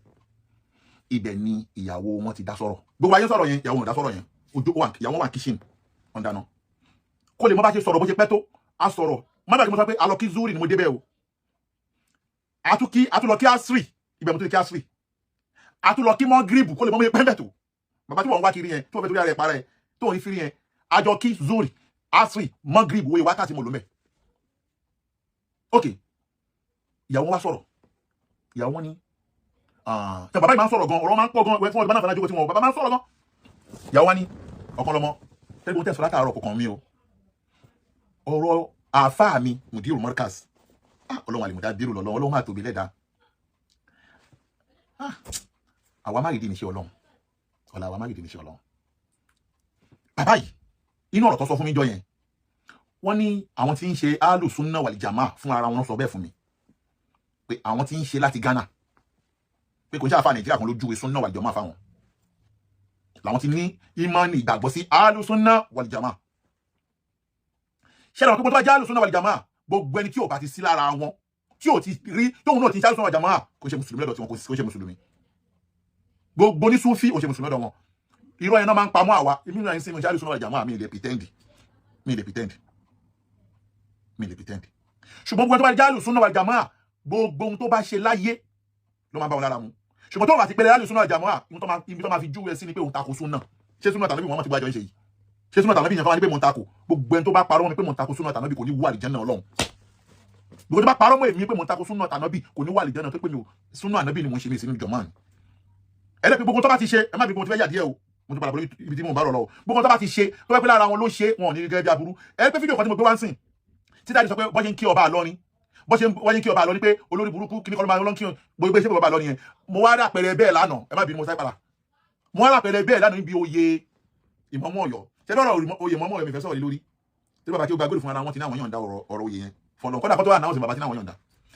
ibẹ̀ ni ìyàwó wọn ti dá sọ̀rọ̀ gbogbo ayé sọ̀rọ̀ yẹn ìyàwó wọn dá sọ̀rọ̀ yẹn ìyàwó wà kitchen wọn dáná kó lè mọ bá ṣe sọ̀rọ̀ bó ṣe pẹ́ tó a sọ̀rọ̀ mọ́dà tí mo sọ pé alọ́ kí zuri ni mo débẹ̀ o àtúlọ kí asiri ibẹ̀ mo tún lè kí asiri àtúlọ kí mọ́ gíríbù kó lè mọ́ mi pẹ́ bẹ̀ tó bàbá tí wọ́n wá kiri yẹn tí wọ́n fẹ́ torí ara ẹ̀ para ẹ̀ tó wọ́n ní firi yẹn àjọ kí zuri asiri mọ́ gíríbù wo wákàtí mo lò mẹ́ ok ìyàwó wa sọ̀rọ̀ ìyàwó wọn ni tẹ bàbá yìí máa ń sọ̀rọ̀ gan ọ̀rọ̀ máa ń pọ̀ gan fún ọdún bá náà fẹ́ lájú tí wọn bàbá máa ń sọ̀rọ̀ gan ìyàwó wa ni ọkàn lọmọ tẹ́lifíwọ́n tẹ̀sán látàárọ̀ kọ̀ọ̀kan mi o ọ̀rọ̀ àáfàá mi Mudiru Morikas ọlọ́run àlèmọ̀dá dérò lọ́lọ́ ọlọ́run máa tóbi lẹ́dàá àwa má rìdí níṣẹ́ ọlọ́run ọ̀la àwa má rìdí níṣẹ́ ọlọ́run bàbá yìí inú ọ̀rọ̀ tó sọ fún mi jọ yẹn wọ́n ní àwọn tí ń ṣe Ahlus-Sunnah wal-Jamā'ah fún ara wọn sọ bẹ́ẹ̀ fún mi pé àwọn tí ń ṣe láti Ghana pé kò ń ṣàfà Nàìjíríà kan lójú Sunnah wal-Jamā'ah fáwọn làwọn ti ní ìmánì ìgbàgbọ́ sí Ahlus-Sunnah wal-Jamā'ah ṣẹlẹ̀ wọn pé tó bá jẹ́ Ahlus-Sunnah wal-Jamā'ah gbogbo ẹni tí ò bá ti sí lára wọn tí ò ti rí tóun náà ti ń ṣe Ahlus-Sunnah wal-Jamā'ah kò ṣe mùsùlùmí lọ́dọ̀ tí wọn kò ṣe mùsùlùmí gbogbo ní Sufi ò ṣe mùsùlùmí lọ́dọ̀ wọn irọ́ yẹn náà máa ń pamọ́ àwa èmi náà ń sin ìṣe Ahlus-Sunnah wal-Jamā'ah mi lè pretend ṣùgbọ́n gbogbo tó bá jẹ́ Ahlus-Sunnah wal-Jamā'ah gbogbo ohun tó bá ṣe láyé ló máa bá wọn lára mu ṣùgbọ́n tó wà ti pẹ̀lẹ́ Ahlus-Sunnah wal-Jamā'ah ibi tó máa fi júwe sí ni pé òun tako súnà ṣé súnà tàbí wọn ti gbájọ ṣe yìí ṣé súnà tàbí yẹn fún wa ní pé mò ń tako gbogbo ẹni tó bá parọ́ mọ́ mi pé mò ń tako súnà tàbí kò ní wà àlìjẹ́nà Ọlọ́run gbogbo tó bá parọ́ mọ́ èmi pé mò ń tako súnà tàbí kò ní wà àlìjẹ́nà tó pé mi ò súnà ànábì ni mò ń ṣe mi sínú jọ̀mọ́ ni ẹlẹ́pẹ̀ gbogbo tó bá ti ṣe ẹ má bí mo ti fẹ́ yà díẹ̀ o mo ti padà bọ̀ ibi tí mo bá rọ̀ lọ gbogbo tó bá ti ṣe tó bá pẹ́ lára wọn ló ṣe wọn ò ní gẹ́gẹ́ bí aburú ẹlẹ́pẹ̀ fídíò kan tí mo gbé wá ń sìn tí dáàdì sọ pé bọ́ ṣe ń kí ọba àlọ́rin bọ́ ṣe ń kí ọba àlọ́rin pé olórí burúkú kí ní kọ́ ló máa lọ́n kí gbogbo ṣe ọba àlọ́rin yẹn mo wá rà pẹ̀rẹ̀ bẹ́ẹ̀ lánàá ẹ má bí mo sáì padà mo wá rà pẹ̀rẹ̀ bẹ́ẹ̀ lánàá níbi oyè ìmọ̀mọ́ Ọ̀yọ́ ṣé lọ́rọ̀ oyè ìmọ̀mọ́ Ọ̀yọ́ mi fẹ́ sọ̀rọ̀ lórí tí bàbá tí ó gba gbèrò fún ara wọn ti ní àwọn yọ̀ǹda ọ̀rọ̀ oyè yẹn fọlọ́ kọ́dà kọ́ tó wà náà ó sì bàbá tí ní àwọn yọ̀ǹda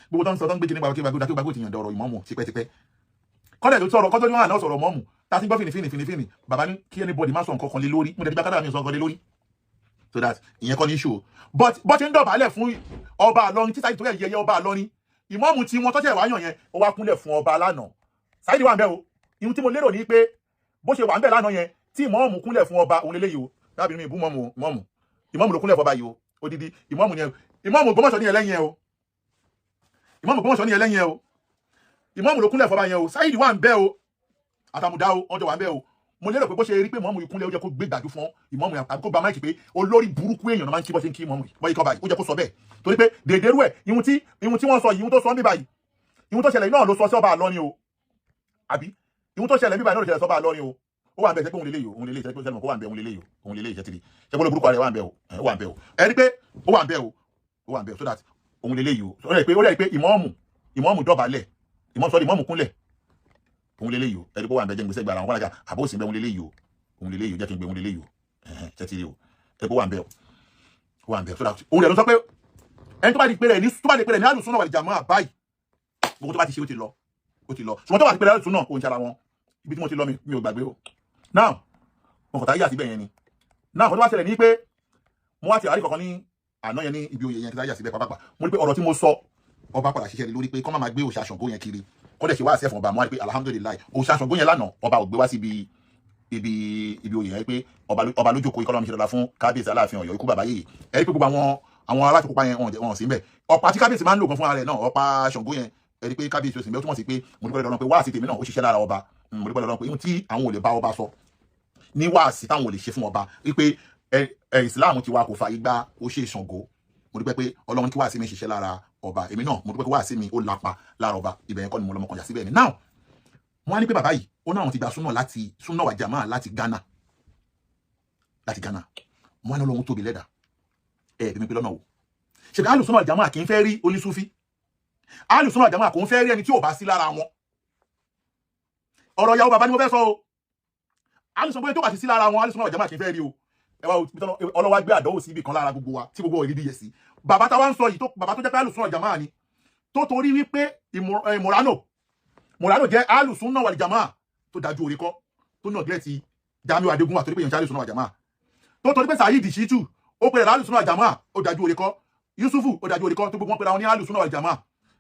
gbogbo tó ń sọ tó ń gbé kíní bàbá tí ó gba gbèrò ti yọ̀ǹda ọ̀rọ̀ ìmọ̀mọ́ tipẹ́tipẹ́ kọ́dà tó sọ̀rọ̀ kọ́tọ́ ní wọn àná sọ̀rọ̀ mọ́mù tá a ti gbọ́ fìnìfìnì bàbá ní kí anybody má sọ nǹkan kan lé lórí mo dẹ̀ ti bá kádà mi sọ nǹkan lé lórí so that ìyẹn kọ́ ní issue but bó ṣe ń dọ̀bálẹ̀ fún ọba àlọ́rin títà ìtòrí ẹ̀yẹ ọba àlọ́rin ìmọ̀ọ́mù tí wọ́n tọ́jú ẹ̀wáyàn yẹn ó wá kúnlẹ̀ fún ọba lánàá Saheed wà ń bẹ̀ o ihun tí mo lérò ní pé bó ṣe wà ń bẹ̀ lánàá yẹn tí ìmọ̀ọ́mù kúnlẹ̀ fún ọba òun lélẹ́yìí o lábìrin ìbú ìmọ̀ọ́mù ló kúnlẹ̀ fọba yìí o odidi ìmọ̀ọ́mù ni ẹ ìmọ̀ọ́mù Ògbómọ̀ṣọ́ ní ẹlẹ́yìn ẹ o ìmọ̀ọ́mù Ògbómọ̀ṣọ́ ní ẹlẹ́yìn ẹ o ìmọ̀ọ́mù ló kúnlẹ̀ fọba yẹn o Saheed wà ń bẹ̀ o àtàmùdá o ọjọ́ wà ń bẹ̀ o mo lérò pé bó ṣe rí pé ìmọ̀ọ́mù ìkúnlẹ̀ ó jẹ́ kó gbé gbàdú fún ìmọ̀ọ́mù àbí kó gba máìkì pé olórí burúkú èèyàn máa ń kí bọ́ ṣe ń kí ìmọ̀ọ́mù bọ́ yìí kọ́ báyìí ó jẹ́ kó sọ bẹ́ẹ̀ torí pé dèdèrú ẹ̀ ihun tí wọ́n sọ yìí ihun tó sọ ń bí báyìí ihun tó ṣẹlẹ̀ náà ló sọ sí ọba àlọ́ ni o àbí ihun tó ṣẹlẹ̀ bí báyìí náà ló ṣẹlẹ̀ sọ́ba àlọ́ ni o ó wà ń bẹ̀ ṣe pé òun lélẹ́yìí òun lélẹ́yìí ṣe pé sẹ́nu kó wà ń bẹ̀ òun lélẹ́yìí òun lélẹ́yìí ṣe tiri ṣe pé olóburúkú rẹ̀ wà ń bẹ̀ o ó wà ń bẹ̀ o ẹ rí pé ó wà ń bẹ̀ o ó wà ń bẹ̀ o so that òun lélẹ́yìí o ó rẹ̀ pé ìmọ̀ọ́mù dọ̀bálẹ̀ ìmọ̀ọ́mù kúnlẹ̀ òun lélẹ́yìí o ẹ rí pé ó wà ń bẹ̀ jẹ́ gbèsè gbàrà àwọn kọ́lájà àbóòsì bẹ̀ òun lélẹ́yìí o òun lélẹ́yìí o jẹ́ kí n gbé òun lélẹ́yìí o ṣe tiri o ẹ rí pé ó wà ń bẹ̀ o ó wà ń bẹ̀ o so that òun rẹ̀ ló sọ pé ẹni tó bá di pé rẹ̀ ní Ahlus-Sunnah wal Jamā'ah báyìí gbogbo tó bá ti ṣe ó ti lọ ṣùgbọ́n tó bá ti pé Ahlus-Sunnah òun ṣara wọn ibi tí mo ti lọ mi ò gbàgbé o now mo kọ̀tà yíyà síbẹ̀ yẹn ni now kò tó bá ṣẹlẹ̀ ní pé mo wá ti àárí kankan ní àná yẹn ní ibi oyè yẹn tí láyà síbẹ̀ pàápàá mo rí pé ọ̀rọ̀ tí mo sọ ọba padà ṣiṣẹ́ lórí pé kọ́ máa gbé òòṣà Ṣàngó yẹn kiri kọ́ dẹ̀ ṣe wá àṣẹ fún ọba mo wá rí pé alhamdulilayi òòṣà Ṣàngó yẹn lánàá ọba ò gbé wá síbi ibi oyè yẹn pé ọba lójókòó ikọ́ lọ́mọ ìṣẹ̀lẹ̀ fún kábíyèsí Aláàfin Ọ̀yọ́ ikú bàbá yèyè ẹ rí pé gbogbo àwọn aláṣẹ pupa yẹn wọn sí mbẹ ọ̀pá tí kábíyèsí máa ń lò gan fún ara rẹ̀ náà ọ̀pá Ṣàngó yẹn ẹ rí pé kábíyèsí òsì mbẹ ó túmọ̀ sí pé mo dúpẹ́ lọ́dọ̀ pé wáàsí tèmi náà ó ṣiṣẹ́ lára ọba mo dúpẹ́ lọ́dọ̀ pé ihun tí àwọn ò lè bá ọba sọ ní wáàsí táwọn ò lè ṣe fún ọba wípé ìsìláàmù ti wa kò fa igbá ó ṣe Ṣàngó mo dúpẹ́ pé Ọlọ́run kí wáàsí mi ṣiṣẹ́ lára ọba èmi náà mo dúpẹ́ pé wáàsí mi ó lapa lára ọba ibẹ̀ yẹn kọ́ ni mo lọ́mọ kan yà síbẹ̀ ni now wọ́n á ní pé bàbá yìí ó náà ti gba Sunnah wal Jamā'ah láti Ghana wọ́n á ní Ọlọ́run tóbi lẹ́dà bí mi pé lọ́nà wò ṣèbí Ahlus-Sunnah wal Jamā'ah kì í fẹ́ rí onísúfí Ahlus-Sunnah wal Jamā'ah kò ń fẹ́ rí ẹni tí ò bá sí lára wọn ọ̀rọ̀ ìyàwó bàbá ni mo fẹ́ sọ o Ahlus-Sunnah tó bá ti sí lára wọn Ahlus-Sunnah wal Jamā'ah kì í fẹ́ rí o ẹ wá ọlọ́wà gbé àdánwò sí ibì kan lára gbogbo wa tí gbogbo ìrírí yẹ sí bàbá táwa ń sọ yìí bàbá tó jẹ́ pé Ahlus-Sunnah wal Jamā'ah ni tó torí wípé Mọ̀ránò jẹ́ Ahlus-Sunnah wal Jamā'ah tó dájú orí kọ́ tó náà gẹ́ẹ̀tì Jamiu Adégún àtòrí pé èèyàn Ahlus-Sunnah wal Jamā'ah tó torí pé Saheed Shittu ó pèrè Ahlus-Sunnah wal Jamā'ah ó dájú orí kọ́ Yusufu ó dájú orí kọ́ tó gbogbo wọn pèrè àwọn ní Ahlus-Sunnah wal Jamā'ah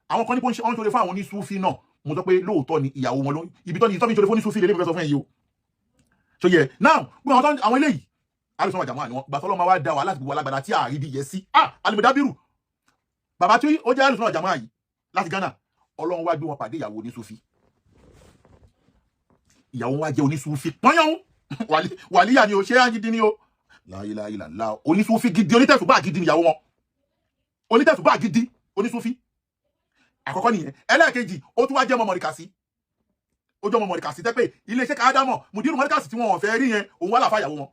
àwọn kan ní pé wọ́n ń ṣoore fún àwọn onísúfí náà mo sọ pé lóòótọ́ ni ìyàwó wọn ló ibi tó ní ìtọ́ni ṣoore fún onísúfí lè lè fẹ́ sọ fún ẹ̀yìn o so yẹ now gbogbo àwọn eléyìí Ahlus-Sunnah wal Jamā'ah ni wọ́n gbàtọ́ lọ́mọ wá dá wa láti gbogbo alágbàdá tí ààrí bí yẹ sí Al-Mudabiru bàbá tí ó jẹ́ Ahlus-Sunnah wal Jamā'ah yìí láti Ghana Ọlọ́run wá gbé wọn pàdé ìyàwó onísúfí ìyàwó wa jẹ́ onísúfí pọ́nyán wàlíyà ni o ṣé ágídí ni o láìláìlá onísúfí gidi onítẹ̀sùbá gidi níyàwó wọn onítẹ̀sùbá gidi onísúfí àkọ́kọ́ nìyẹn ẹlẹ́ẹ̀kejì ó tún wá jẹ́ ọmọ mọ̀ríkàsí ó jẹ́ ọmọ mọ̀ríkàsí tẹ́ pé iléeṣẹ́ káádámọ̀ mùdírù mọ̀ríkàsí tí wọ́n fẹ́ rí yẹn òun wà láfa ìyàwó wọn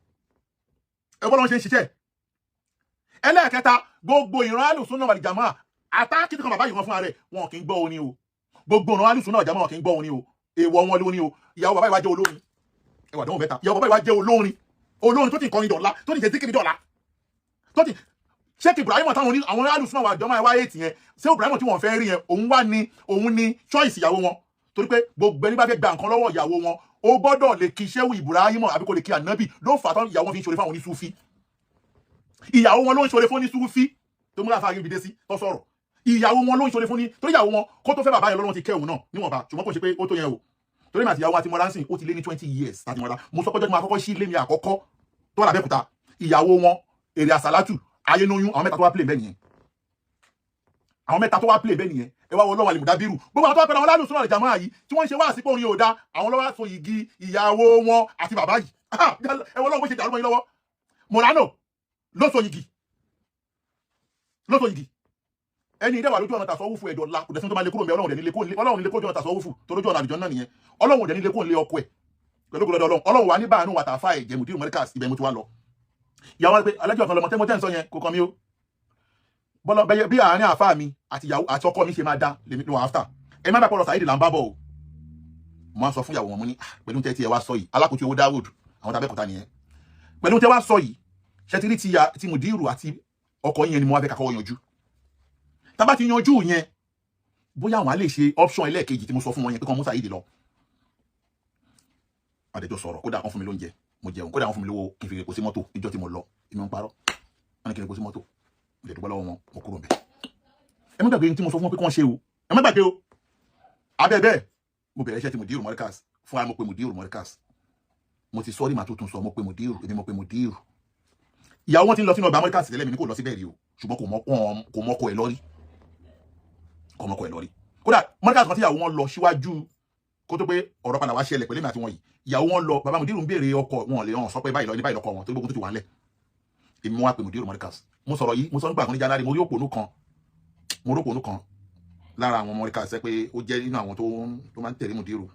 ẹgbọ́n lọ́n ṣe ń ṣiṣẹ́ ẹlẹ́ẹ̀kẹta gbogbo ìran Ahlus-Sunnah wal Jamā'ah àtàkì tí kan bàbá yìí wọn fún ara rẹ̀ wọn kì í gbọ́ orin o gbogbo ìran Ahlus-Sunnah wal Jamā'ah wọn kì í gbọ́ orin o èèwọ̀ wọn lóní o ìyàwó bàbá ìwà jẹ́ olórin ẹwà dánwò mẹ́ta ìyàwó bàbá ìwà jẹ́ olórin tó ti kọrin dọ̀la tó ti jẹ́ síkìrì dọ̀la tó ti Sheikh Ibrahim táwọn àwọn Ahlus-Sunnah wal Jamā'ah wá ètì yẹn Sheikh Ibrahim tí wọ́n fẹ́ rí yẹn òun ni choice ìyàwó wọn torí pé gbogbo ẹni bá fẹ́ gba nǹkan lọ́wọ́ ìyàwó wọn ó gbọ́dọ̀ lè kí Sheikh Ibrahim àbí kò lè kí ànábì ló fà tán ìyàwó wọn fi ń ṣoore fáwọn onísúfí ìyàwó wọn ló ń ṣoore fún onísúfí tó múlá fáwọn ibìdé sí tó sọ̀rọ̀ ìyàwó wọn ló ń ṣoore fún ní torí ìyàwó wọn kó tó fẹ́ bàbá yẹn lọ́wọ́ ti kẹ́ òun náà níwọ̀nba ṣùgbọ́n kò ṣe pé ó tó yẹn o torí màtí ìyàwó àti mọ́ra ń sìn ó ti lé ní 20 years láti mọ́ra mo sọ pé jẹ́ kí n máa kọ́kọ́ sí ilé mi àkọ́kọ́ tó wà lábẹ́kúta ìyàwó wọn èrè àsálátù ayénúyún àwọn mẹ́ta tó wá play bẹ́ẹ̀ nìyẹn àwọn mẹ́ta tó wá play bẹ́ẹ̀ nìyẹn ẹ wá wọ lọ́wọ́ Al-Mudabiru gbogbo àwọn tó wá pẹ̀lú àwọn Ahlus-Sunnah wal Jamā'ah yìí tí wọ́n ń ṣe wá àsìkò orin òda àwọn lọ́wọ́ so igi ìyàwó wọn àti bàbá yìí ẹ wọ́n lọ́wọ́ bó ṣe dàrú mọ́ yín lọ́wọ́ Mọ̀ránò ló so igi ẹni ìdẹ́wà lójú ọ̀nà tàṣọ́wúfù ẹ̀dọ̀ la kò dẹ̀sán tó máa lè kúrò mẹ́ Ọlọ́run nílé kó jọ́nà tàṣọ́wúfù tó lójú ọ̀nà àdìjọ́ náà nìyẹn Ọlọ́run dẹ̀ nílé kó lé ọkọ ẹ̀ pẹ̀lú gbọ́dọ̀ Ọlọ́run wà ní báàánú wà tàfà ẹ̀jẹ̀ mùdírù mọ́ríkàs ibẹ̀ mo ti wá lọ ìyàwó pé alájọ́ kan lọmọ tẹ́mọ́tẹ́ ń sọ yẹn kò kàn mí o bọ́lá bẹ́yẹ bí àárín àfá mi àti ìyàwó àti ọkọ mi ṣe máa dá lèmi lọ after ẹ má bá pọ̀rọ̀ Saheed là ń bá bọ̀ o mo á sọ fún ìyàwó wọn mo ní pẹ̀lú tẹ́ tí ẹ wá sọ yìí alákòóso owó Dáwùd àwọn tàbẹ́kọ̀tà nìyẹn pẹ̀lú tẹ́ wá sọ yìí ṣe ti rí ti mùdírù àti ọkọ yẹn ni mo wá fẹ́ kakọ́ yanjú tá bá ti yanjú yẹn bóyá àwọn á lè ṣe option ẹlẹ́ẹ̀kejì tí mo sọ fún wọn yẹn pé kan mú Saheed lọ àdẹjọ sọ̀rọ̀ kódà wọ́n fún mi lóúnjẹ mo jẹun kódà wọ́n fún mi lówó kí n fi epo sí mọ́tò níjọ́ tí mo lọ inú ń parọ́ wọ́n ní kí n epo sí mọ́tò mo jẹ dúpẹ́ lọ́wọ́ wọn mo kúrò ńbẹ̀ ẹ má gbàgbé tí mo sọ fún wọn pé kí wọ́n ṣe o ẹ má gbàgbé o abẹ́ bẹ́ẹ̀ mo bẹ̀rẹ̀ iṣẹ́ tí Mudiru Markaz fún ara mo pe Mudiru Markaz mo ti sọ́rí màá tó tún sọ mo pe Mudiru èmi mo pe Mudiru ìyàwó wọn ti ń lọ sínú ọgbà Markaz tẹ́lẹ̀ mi ní kò lọ síbẹ̀ rí o ṣùgbọ́n kò mọ́kọ ẹ̀ lọ́rí kódà Markaz kan tí ìyàwó wọn lọ síwájú kó tó pé ọ̀rọ̀ padà wá ṣẹlẹ̀ pẹ̀lú èmi àti wọn yìí ìyàwó wọn lọ bàbá Mudiru ń béèrè ọkọ wọn lè hàn sọ pé báyìí lọ ní báyìí lọkọ wọn tó gbógun tó ti wà ńlẹ̀ èmi wọn wá pe Mudiru Markaz mo sọ̀rọ̀ yìí mo sọ nígbà kan ní January mo rí òpònú kan lára àwọn Markaz pé ó jẹ́ nínú àwọn tó máa ń tẹ̀lé Mudiru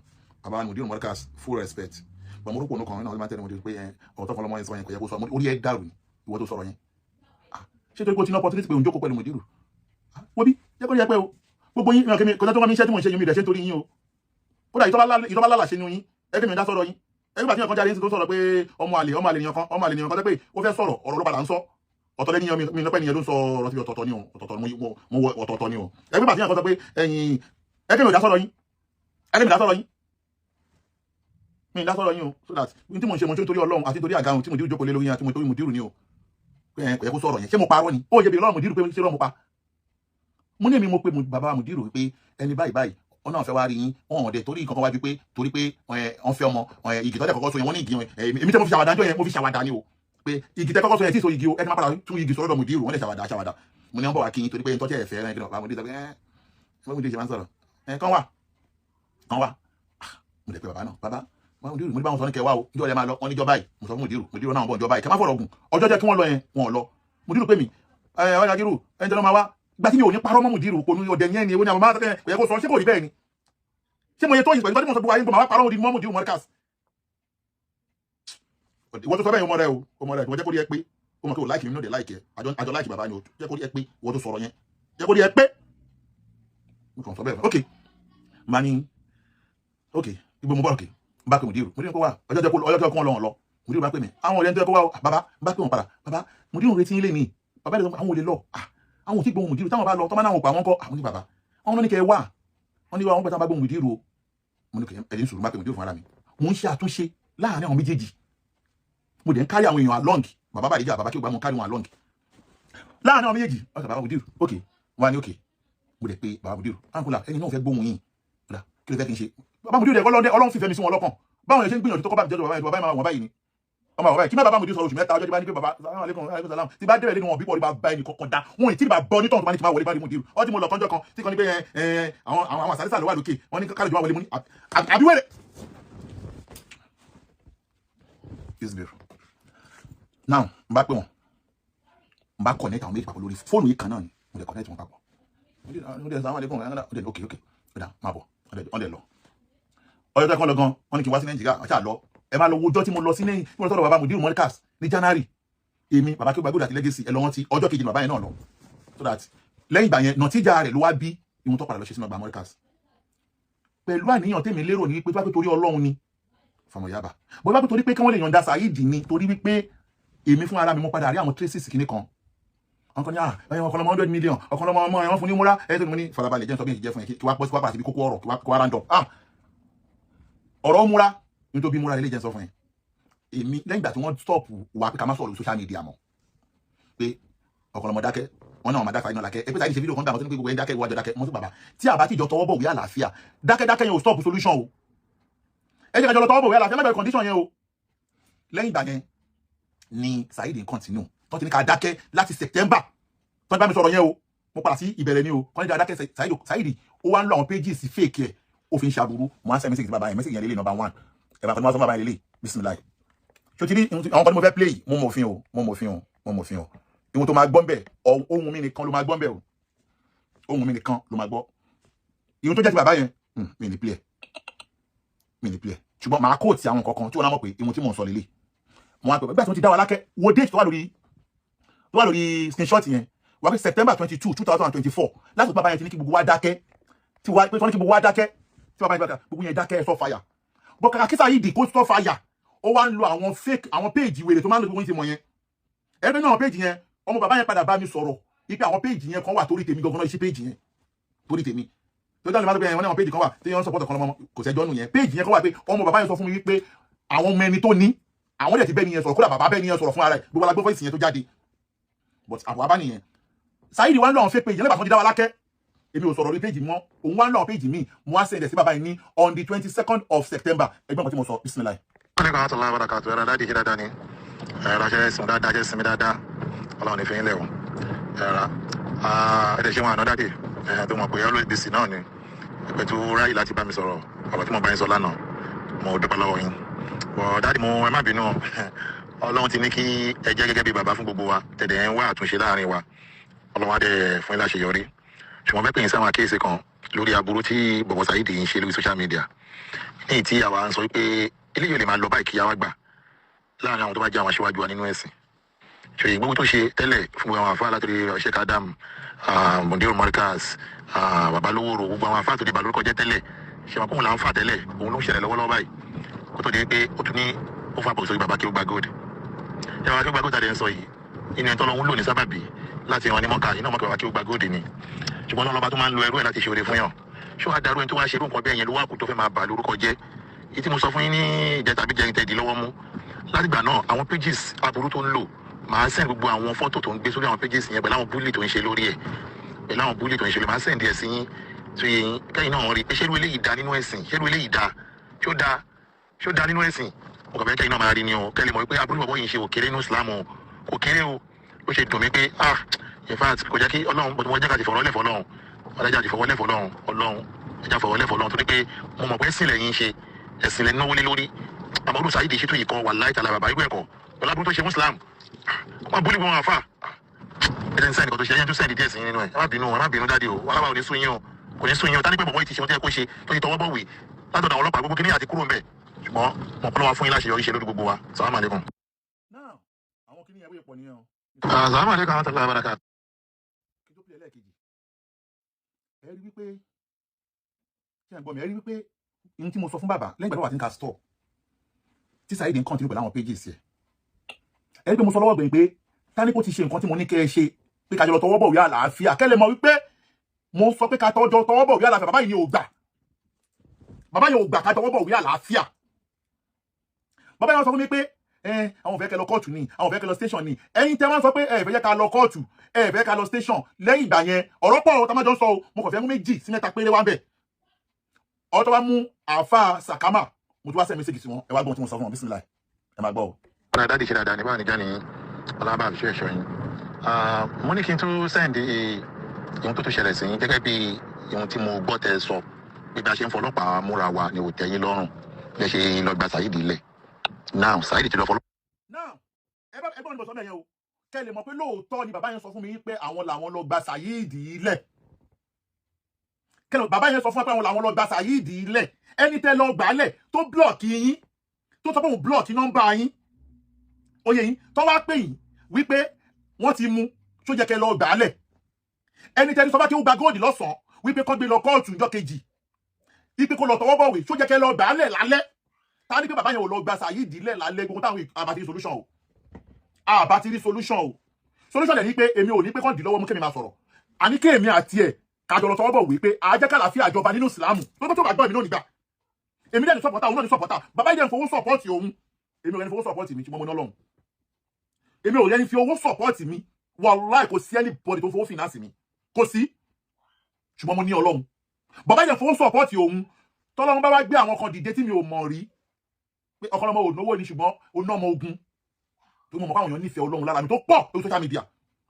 bàbá Mudiru Markaz full respect but mo rí òpònú kan náà máa ń tẹ̀lé Mudiru pé ọ̀tọ̀ kan lọ́mọ yẹn sọ yẹn kò yẹ kó sọ orí ẹ̀ dàrú ni ìwọ tó sọ̀rọ̀ yẹn ṣé torí pé o ti ní opportunity pé òun jókòó pẹ̀lú Mudiru wọ́n bí jẹ́ kó rí ẹ pé o gbogbo yín kò tó wá mi iṣẹ́ tí mo ń ṣe yín mi rẹ̀ ṣe nítorí yín o kódà ìtọ́ba lálà ṣe nu yín ẹgbẹ́ mi dá sọ̀rọ̀ yín ẹgbẹ́ àti ọkàn jáde tó sọ̀rọ̀ pé ọmọ àlè nìyàn kan pé ó fẹ́ sọ̀rọ̀ ọ̀rọ̀ ló padà ń sọ ọ̀tọ̀ lẹ́ni mi lọ́pẹ́ nìyẹn ló ń sọ ọ̀rọ̀ síbi ọ̀tọ̀ọ̀tọ̀ ni o ẹgbẹ́ àti ọkàn sọ pé ẹ̀yin ẹgbẹ́ mi dá sọ̀rọ̀ yín mi dá sọ̀rọ̀ yín o so that ní tí mo ń ṣe mo ń ṣe nítorí Ọlọ́run àti nítorí àga ohun tí Mudiru jókòó lé lórí yẹn àti nítorí Mudiru ni o pé kò yẹ kó sọ̀rọ̀ yẹn ṣé mo parọ́ ni ó yẹ bí lọ́rọ̀ Mudiru pé ṣé lọ́rọ̀ mo pa mo ní èmi mo pe bàbá Mudiru pé ẹni báyìí ọ̀nà ọ̀fẹ́ wa rí yín wọn ọ̀dẹ torí nǹkan kan wájú pé torí pé wọ́n fẹ́ ọmọ igi tọ́jà kọ́kọ́ so yẹn wọ́n ní igi èmi tẹ́ mo fi ṣàwàdà ńjọ́ yẹn mo fi ṣàwàdà ni o pé igi tẹ́ kọ́kọ́ so yẹn tí so igi o ẹ ti máa padà tún igi sọ̀rọ̀ Mudiru wọ́n lè ṣàwàdà mo ní wọ́n bọ̀ wá kí yín torí pé tọ́jà ẹ̀fẹ́ rẹ̀ kí lọ́ọ́ Mudiru sọ pé Mudiru ṣe máa ń sọ̀rọ̀ kán wà mo lè pe bàbá Mudiru mo ní báwọn sọ ní kẹwàá o ìjọ ẹ máa lọ wọn níjọ báyìí mo sọ fún Mudiru náà bọ̀ ìjọ báyìí kẹ má fọ̀rọ̀ gùn ọjọ́ jẹ́ kí wọ́n lọ yẹn wọn lọ Mudiru pé mi ọ̀yàgírù ẹni tẹ́lọ́ máa wá gbà tí mi ò ní parọ́ mọ́ Mudiru kò ní ọdẹ yẹn ni ewé ni àwọn máa tẹ́kẹ́ ẹ̀yẹ kó sọ ṣé kò rí bẹ́ẹ̀ ni ṣé mo yẹ tó yìí pẹ̀lú tọ́jú mọ̀ sọ gbogbo ayé ń bọ̀ máa wá parọ́ òdi mọ́ Mudiru Markaz ìwọ tó sọ bẹ́ẹ̀ ọmọ rẹ tó jẹ́ kó rí ẹ pé ó mọ̀ pé ò láìkì mi náà dé láìkì ẹ àjọ láìkì bàbá ni o jẹ́ kó rí ẹ pé ìwọ tó sọ̀rọ̀ yẹn jẹ́ kó rí ẹ pé mo kàn sọ bẹ́ẹ̀ ok máa ní ok ibo mo bọ̀ ok bá pè Mudiru kó wà ọjọ́ kó lọ́wọ́ lọ Mudiru bá pè mí àwọn ọ̀rẹ́ ń tẹ́ kó wá bàbá bá pè wọ́n padà bàbá Mudiru retí ilé ni bàbá rẹ̀ àwọn olè lọ àwọn tí gbóhùn Mudiru táwọn bá lọ tọ́ máa náà pa wọ́n kọ́ àwọn ní bàbá wọn ní kẹ́ wà wọ́n ní wọ́n pẹ̀tàn bá gbóhùn Mudiru o mo ní kẹ́ ẹ̀dín sùúrù má pè Mudiru fún ara mi mo ń ṣe àtúnṣe láàárín àwọn méjèèjì mo dẹ̀ ń kárí àwọn èèyàn along bàbá bàdíjà bàbá kí o gbà mo kárí wọn along láàárín àwọn méjèèjì ọ̀sẹ̀ bàbá Mudiru ok wà ní ok mo dẹ̀ pé bàbá Mudiru àǹkúlà ẹni náà fẹ́ gbóhùn yìí kí ló fẹ́ kí n ṣe bàbá Mudiru dẹ̀ Ọlọ́run fìfẹ́ mi sí wọn lọ́kàn báwọn yẹn ṣe ń gbìyànjú tó kọ́ bá mi jẹ́ bàbá yẹn báyìí ni ọmọ bàbá yìí kí má bàbá Mudiru sọ̀rọ̀ oṣù mẹ́ta ọjọ́ tí bá ní pé bàbá aleykum salam tí bá dẹ̀rẹ̀ nínú wọn bí pọ̀ bá bá ẹnì kọ̀ọ̀kan dá wọn ìtì bá bọ́ nítọ̀ tó bá ní ti máa wọlé bá ní Mudiru ọtí mo lọ kọ́njọ́ kan tí kan ní pé àwọn àsálẹ́sà ló wà lókè wọn ní kálí jọ wọlé mú ní àbíwẹ̀rẹ̀. now n bá pè wọn n bá connect àwọn méjì papọ̀ lórí fóònù yìí kan náà ni mo lè connect wọn papọ̀ ok máa bọ̀ ọ̀dẹ̀ lọ ọjọ́ tó kọ́ lọ gan wọn ní kí n wá sí Nàìjíríà ọ̀ṣà lọ ẹ máa lọ wo ọjọ́ tí mo lọ sí lẹ́yìn tí mo lọ sọ́dọ̀ bàbá Mudiru Markaz ní January èmi bàbá kí o gbàgbọ́dọ̀ àti legacy ẹ lọ wọn ti ọjọ́ kejì ní bàbá yẹn náà lọ so that lẹ́yìn ìgbà yẹn nàtíjà rẹ̀ ló wá bí ìhun tó padà lọ ṣe sínú ọgbà Markaz pẹ̀lú àníyàn tèmi lérò ní wípé tó bá pé torí Ọlọ́run ni fọmọ yaba bó bá pé torí pé kí wọ́n lè yọ̀ǹda Saheed ni torí wípé èmi fún ara mi mo padà rí àwọn traces kìíní kan ọkàn ní ọkàn lọmọ 100 million ọkàn lọmọ ọmọ ẹ wọn fún ní múra ẹ tó ní mo ní farabalẹ̀ jẹ́ sọ bí n jẹ́ fún yẹn kí wá pọ́ sí wá pàṣẹ bí kókó ọ̀rọ̀ kí wá random ọ̀rọ̀ múra nítorí múra ilé jẹ́ sọ fún yẹn èmi lẹ́yìn ìgbà tí wọ́n stop wà pé ká má sọ̀rọ̀ social media mọ́ pé ọ̀kọ̀lọmọ dákẹ́ wọn náà wọn dákẹ́ iná lákẹ́ ẹgbẹ́ sáyé ṣe fídíò kan gbà wọn tó ní pé gbogbo ẹni dákẹ́ ìwájọ dákẹ́ wọn sì bàbá tí àbá tí ìjọ tọwọ́ bọ̀ wí àlàáfíà dákẹ́ yẹn ò stop solution o ẹ jẹ́ ká jọ lọ tọwọ́ bọ̀ wí àlàáfíà mẹ́bẹ̀rẹ̀ condition yẹn o lẹ́yìn ìgbà yẹn ni Saheed continue tó ti ní ká dákẹ́ láti September tó ń bá mi sọ̀rọ̀ yẹn o mo padà sí ìbẹ̀rẹ̀ ni o kọ́ ní dákẹ́ Saheed ó wá ń lo àwọn pages fake ẹ̀ ó fi ń ṣàbùrú mo á sẹ́ message bàbá yẹn message yẹn lélẹ̀ number 1 ẹ̀bà kan ní wọ́n sọ bàbá yẹn lélẹ̀ bismillah ṣòtìrí àwọn kan ní mo fẹ́ play mo mọ̀ òfin o ìwọ̀n tó máa gbọ́ mbẹ̀ ohun mi nìkan ló máa gbọ́ mbẹ̀ o ohun mi nìkan ló máa gbọ́ ìwọ̀n tó jẹ́ ti bàbá yẹn mi ní play ṣùgbọ́n màá kóòtì àwọn kankan tí wọ́n náà mọ̀ pé ìwọ̀n tí mò ń sọ lélẹ̀ mo wá pẹ̀ bẹ́ẹ̀ tí wọ́n ti dá wa lákẹ́ wo date tó wà lórí screenshot yẹn wà pé September 22 2024 láti bàbá yẹn ti ní kí gbogbo wa dákẹ́ tí wọ́n ní kí gbogbo wa dákẹ́ tí bàbá yẹn gbogbo yẹn dákẹ́ stop fire bọ́ kàkà kí Saheed kó stop fire ó wá ń lo àwọn fake àwọn péèjì wèrè tó máa ń lo gbogbo yín ti mọ̀ yẹn ẹgbẹ́ náà péèjì yẹn ọmọ bàbá yẹn padà bá mi sọ̀rọ̀ wípé àwọn péèjì yẹn kan wà torí tèmi gangan náà iṣẹ́ péèjì yẹn torí tèmi tó dáhùn lè máa ń pè wọn ní àwọn péèjì kan wà tí wọ́n ń sọpọ́tọ̀ kan lọ́mọ kò sẹ́jọ́ nù yẹn péèjì yẹn kan wà pé ọmọ bàbá yẹn sọ fún mi wípé àwọn ọmọ ẹni tó ní àwọn dẹ̀ ti bẹ́ẹ̀ ni yẹn sọ̀rọ̀ kódà bàbá bẹ́ẹ̀ ni yẹn sọ̀rọ̀ fún ara ẹ̀ gbogbo alágbó fọ́ìsì yẹn tó jáde but àbọ̀ abá nìyẹn Saheed wá ń lọ àwọn fake péèjì yẹn lẹ́bàá tó ti dá wa lákẹ́ èmi ò sọ̀rọ̀ lórí péjì mọ́ òun wá ń lọ péjì mi mo wá sẹ́ndẹ̀ sí bàbá yìí ní on the 22nd of September ẹgbẹ́ nǹkan tí mo sọ bismillah. wọ́n ní káwọn tó láwọn bàdàkà tó ẹ̀rọ dáàdì ṣe dáadáa ni ẹ̀rọ ṣe sùn dáadáa ṣe sinmi dáadáa ọlọ́run ní fi ń lẹ̀ wọ́n ẹ̀rọ ẹ̀dẹ̀ ṣe wọn àná dáàdì tó mọ̀ pé always busy náà ni ẹ̀pẹ̀ tó ráyè láti bá mi sọ̀rọ̀ ọ̀rọ̀ tí mo bá yín sọ lánàá mo dúpẹ́ lọ́wọ́ yín dáàdì mo ẹ má bínú ọlọ́run ti ní kí ẹ jẹ́ gẹ́gẹ́ bí bàbá fún gbogbo wa tẹ̀dẹ̀ ń wá àtúnṣe láàrin wa ọlọ́run á dẹ̀ fún yín láṣeyọrí ṣùgbọ́n fẹ́ pè yín sáwọn àkíyèsí kan lórí aburú tí bọ̀bọ̀ Saheed ń ṣe lórí social media ní tí àwa ń sọ pé eléyìí ò lè máa lọ báyìí kí àwa gbà láàrin àwọn tó bá jẹ́ àwọn aṣíwájú wa nínú ẹ̀sìn ṣòye gbogbo tó ṣe tẹ́lẹ̀ fún àwọn àfáà látòrí Sheikh Adam Mudiru Markaz bàbá Lówóró gbogbo àwọn àfáà tó di bàlórúkọ jẹ́ tẹ́lẹ̀ ṣe wọn kóhun là ń fà tẹ́lẹ̀ òun ló ń ṣẹlẹ̀ lọ́wọ́lọ́wọ́ báyìí kó tó di pé ó tún ní ó fà bọ̀ sórí bàbá kí ó gba gold ẹ wá kí ó gba gold tàdé ń sọ yìí inú ẹ̀tọ́ lọ́hún lò ní sábàbí láti wọn ní mọ́ka iná mọ́ka bàbá kí ó gba gold ni ṣùgbọ́n lọ́ba tó máa ń lo ẹrú ẹ̀ láti ṣe oore fún yàn ṣé wàá darú ẹni tó wá ṣerú nǹkan bẹ́ẹ̀ yẹn ló wá kú tó fẹ́ máa bà lórúkọ jẹ́ èyí tí mo sọ fún yín ní ìjẹta bí jẹrin tẹ̀dí lọ́wọ́ mú látìgbà náà àwọn pages aburú tó ń lò màá send gbogbo àwọn fọ́tò tó ń gbé sórí àwọn pages yẹn pẹ̀lú àwọn búlì tó ń ṣe lórí ẹ̀ pẹ̀lú àwọn búlì tó ń ṣe lórí màá send ẹ̀ sí yín tó yẹ yín kẹ́yìn náà rí pé ṣé irú eléyìí da nínú ẹ̀sìn ṣé irú eléyìí da ṣó da nínú ẹ̀sìn mo kàn fẹ́ kẹ́yìn náà máa rí ni o kẹ́lẹ́ mọ̀ wípé aburú bàbá yìí ṣe òkèrè nínú Islam o kò kéré o ó ṣe dùn mí pé in fact kò jẹ́ kí Ọlọ́run bó ti wọ́n jẹ́ ká ti fọ̀rọ̀ lẹ́fọ̀ Ọlọ́run ọ̀dájà ti fọwọ́ lẹ́fọ̀ Ọlọ́run ẹja fọwọ́ lẹ́fọ̀ Ọlọ́run torí pé mo mọ̀ pé ẹ̀sìn lẹ́yìn ṣe ẹ̀sìn lẹ́ náwó lé lórí àmọ́dún Saheed ṣètò yìí kan wallahi ta'ala bàbá irú ẹ̀kọ́ ọlábùrú tó ṣe Muslim wọ́n búlí wọn àfà ẹ̀dẹ̀ ń sẹ́ni kan tó ṣe ẹ̀yẹ́ tó sẹ́ni díẹ̀ sí nínú ẹ̀ ẹ má bínú dáadé o wàhálà wa ò ní sún yín o kò ní sún yín o tání pé bọ̀bọ̀ yìí ti ṣe ohun tí ẹ kó ṣe tó ti tọwọ́ bọ̀wé látọ̀dọ̀ àwọn ọlọ́pàá gbogbo kí ní àti kúrò ń bẹ̀ ṣùgbọ́n mo kọ́ lọ́wọ́ fún yín láṣeyọrí ṣe lórí gbogbo wa salamu alaikum. náà àwọn kìnìún yẹn wọ́n pọ̀ nìyẹn o. salamu alaikum àwọn tọ́lá abaraka. kí tó pilẹ̀ lẹ́ẹ̀kejì ẹ rí wípé ṣé ẹ gbọ́ mi ẹ rí wípé ohun tí mo sọ fún bàbá lẹ́yìn ìgbà tó wà ní ká stọ̀ tí Saheed ń kọ́ntínú pẹ̀lú àwọn pages ẹ̀ ẹ rí pé mo sọ lọ́wọ́ gbẹ̀yìn pé tani kò ti ṣe nǹkan tí mo ní kẹ́ ẹ ṣe pé kájọ lọ tọwọ́ bọ̀ wí àlàáfíà kẹ́lẹ́ mọ̀ wípé mo sọ pé ká tọwọ́ bọ̀ wí àlàáfíà bàbá yìí ò gbà ká tọwọ́ bọ̀ wí àlàáfíà bàbá yìí wọ́n sọ fún mi pé àwọn ò fẹ́ kẹ́ lọ kóòtù ni àwọn ò fẹ́ kẹ́ lọ station ni ẹ̀yin tẹ́ wọ́n sọ pé ẹ fẹ́ ká lọ kóòtù ẹ fẹ́ ká lọ station lẹ́yìn ìgbà yẹn ọ̀rọ̀ pọ̀ ọ̀rọ̀ tá má jọ ń sọ o mo kàn fẹ́ mú 2 sí 3 péré wá bẹ̀ ọ̀rọ̀ tó wá mú àáfà Sakama mo tún wá send message sí wọn ẹ wá gbọ́n tí mo sọ fún wọn bismillah ẹ má gbọ́ o. ọ̀rọ̀ dáàdì ṣe dáadáa ní báwọn nìjà ní ọlọ́ba àbíṣẹ́ ẹ̀ṣọ́ yín mo ní kí n tún sẹ́ǹdì ohun tó ṣẹlẹ̀ sí yín gẹ́gẹ́ bí ohun tí mo gbọ́ tẹ́ sọ bí a ṣe ń fọlọ́pàá múra wa ni ò tẹ́ yín lọ́rùn lè ṣe lọ gba Saheed lẹ̀ now Saheed ti lọ fọlọ́. now ẹ bá ní bọ̀ sọ́dọ̀ yẹn o kẹ́ lè mọ̀ pé lóòótọ́ ni bàbá yẹn sọ fún mi pé àwọn làwọn lọ gba Saheed lẹ̀ bàbá yẹn sọ fún mi pé àwọn làwọn lọ gba Saheed lẹ̀ ẹni tẹ́ lọ gbà lẹ̀ tó blọọkì yín tó sọ pé òun blọọkì nọ́mbà yín oyè yín tó wá pè yín wípé wọ́n ti mú tó jẹ́ kẹ́ lọ gbà lẹ̀ ẹni tẹ́ni sọ bá kí ó gba góòdì lọ́sàn-án wípé kọ́ gbé lọ kóòtù ìjọ kejì wípé kó lọ tọwọ́ bọ̀wé tó jẹ́ kẹ́ lọ gbà lẹ̀ lálẹ́ ta ní pé bàbá yẹn ò lọ gba Saheed lẹ̀ lálẹ́ gbogbo táwọn àbátí solution o àbátí rí solution o solution dẹ̀ ní pé èmi ò ní pé kọ́ dì lọ́wọ́ mú kémi máa sọ̀rọ̀ àní kéèmí àti ẹ̀ kájọ lọ tọwọ́ bọ̀wé pé àjẹkàlàfíà àjọba nínú ìsìlámù tó bá gbọ́ èmi náà nígbà èmi dẹ̀ ní sọ̀pọ̀tà òun náà ní sọ̀pọ̀tà bàbá yẹn fowó sọ̀pọ̀tì òun èmi ò rẹ́ni fowó sọ̀pọ̀tì mi ṣùgbọ́n mo ní Ọlọ́run èmi ò rẹ́ni fi owó sọ̀pọ̀tì mi wàláì kò sí anybody tó fowó fìnánsì mi kò sí ṣùgbọ́n mo ní Ọlọ́run bàbá yẹn fowó sọ̀pọ̀tì òun tọ́lọ́run bá wá gbé àwọn kan dìde tí mi ò mọ̀ rí pé ọkọ ọmọ ònówó ni ṣùgbọ́n oná ọmọ ogun tó mọ̀ káwọn èèyàn nífẹ̀ẹ́ Ọlọ́run lára mi tó pọ̀ lórí social media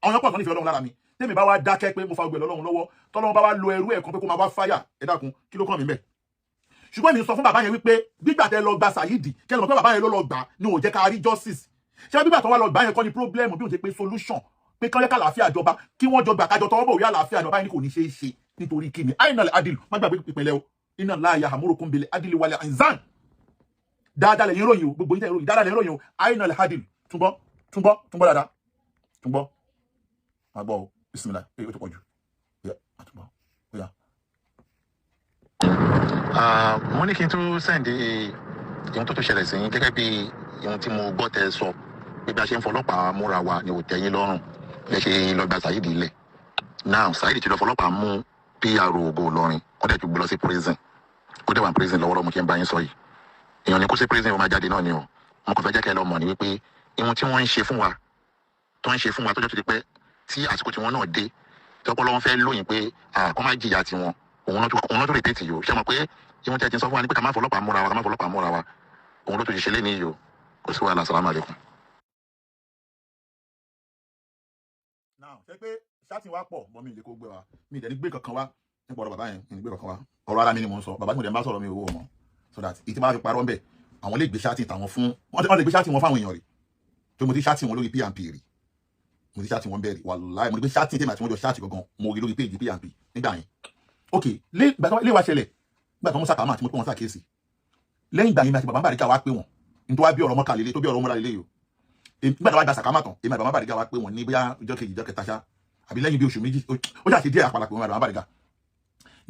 àwọn èèyàn pọ̀ tó nífẹ̀ẹ́ Ọlọ́run lára mi tèmi bá wá dákẹ́ pé mo fa gbẹ̀ lọ́lọ́run lọ́wọ́ tọ́lọ́run bá wá lo ẹrú ẹ̀ kan pé kó máa wá fáyà ẹ dákun kí ló kàn mí bẹ́ẹ̀ ṣùgbọ́n mi sọ fún bàbá yẹn wípé gbígbà tẹ lọ gba Saheed kẹ́ lọ mọ̀ pé bàbá yẹn ló lọ gbà ní ò jẹ́ ká rí justice ṣé gbígbà tó wá lọ gbà yẹn kọ́ ni problem bí ó ṣe pé solution pé kán yẹ ká àlàáfíà jọba kí wọ́n jọ gbà kájọ tọwọ́ bọ̀ wí àlàáfíà jọba yẹn ní kò ní ṣe é ṣe nítorí kíni ainal adil má gbàgbé ìpínlẹ̀ o inna Allaha ya'murukum bil adli wal ihsan dáadáa lẹ́yìn ròyìn o gbogbo yín tẹ́ ròyìn dáadáa lẹ́yìn ròyìn o ainal adil túnbọ̀ dáadáa túnbọ̀ àgbọ̀ o bismillah èyí ó ti pọ̀ jù àtúbọ̀ ó yá. mo ní kí n tún sẹ́ǹdì ohun tó ṣẹlẹ̀ sí yín gẹ́gẹ́ bí ohun tí mo gbọ́ tẹ́ sọ bí a ṣe ń fọlọ́pàá múra wa ni ò tẹ́ yín lọ́rùn lè ṣe lọ gba Saheed lẹ̀ now Saheed ti lọ fọlọ́pàá mú PRO Ògo Ìlọrin wọ́n dẹ̀ tún gbé lọ sí prison ó dẹ̀ wà ní prison lọ́wọ́lọ́wọ́ mo ṣe ń bá yín sọ yìí èèyàn ní kó sí prison ó máa jáde náà ni o wọn kò fẹ́ jẹ́ kẹ́ lọ mọ̀ ní wípé ohun tí wọ́n ń ṣe fún wa tó ń ṣe fún wa tọ́jọ́ tó ti pẹ́ tí àsìkò tí wọ́n náà dé tọ́pọ̀ lọ́wọ́ fẹ́ lóyìn pé kọ́ máa jìyà tiwọn òun ló tó rìpíìtì yìí o ṣé mo pé ìwọ̀n tí a ti sọ fún wa ní pé ká má fọlọ́pàá múra wa òun ló tó ṣiṣẹ́ lé ní yìí o kò sí wàhálà sàlámù àlékún. now ṣe pé ṣáàtì wa pọ̀ bọ́ mi ìlẹ̀ kó gbé wa mi ìdẹ̀ ní gbé kankan wá nípa ọ̀rọ̀ bàbá yẹn ní gbé kankan wá ọ̀rọ̀ ara mi ni mò ń sọ bàbá tí mo dẹ̀ ń bá sọ̀rọ̀ mi ò wò mọ́ so that ìtì máa fi parọ́ ń bẹ̀ àwọn lè gbé ṣáàtì tàwọn fún wọ́n lè gbé ṣáàtì wọn fáwọn èèyàn rè tó mo ti ṣáàtì wọn lórí P&P rí mo ti ṣáàtì wọn bẹ́ẹ̀ rí wàláì mo ti gbé ṣáàtì tèmi àti wọn jọ ṣáàtì gangan mo rí lórí péjì P&P nígbà yẹn ok lé wa ṣẹlẹ̀ nígbà tó ń sàkámà àti mo pé wọn sàkíyèsí lẹ́yìn ìgbà yẹn mi àti bàbá Bariga wá pé wọn nítorí wá bí ọ̀rọ̀ mọ́kà lélẹ̀ tó bí ọ̀rọ̀ mọ́ra lélẹ̀ yìí o nígbà tó wá gba sàkámà tán èmi àti bàbá Bariga wá pé wọn ní bóyá ọjọ́ kejì ọjọ́ kẹta ṣá àbí lẹ́yìn bí oṣù méjì ó ṣàṣe díẹ̀ àpàlà pé wọn àti bàbá Bariga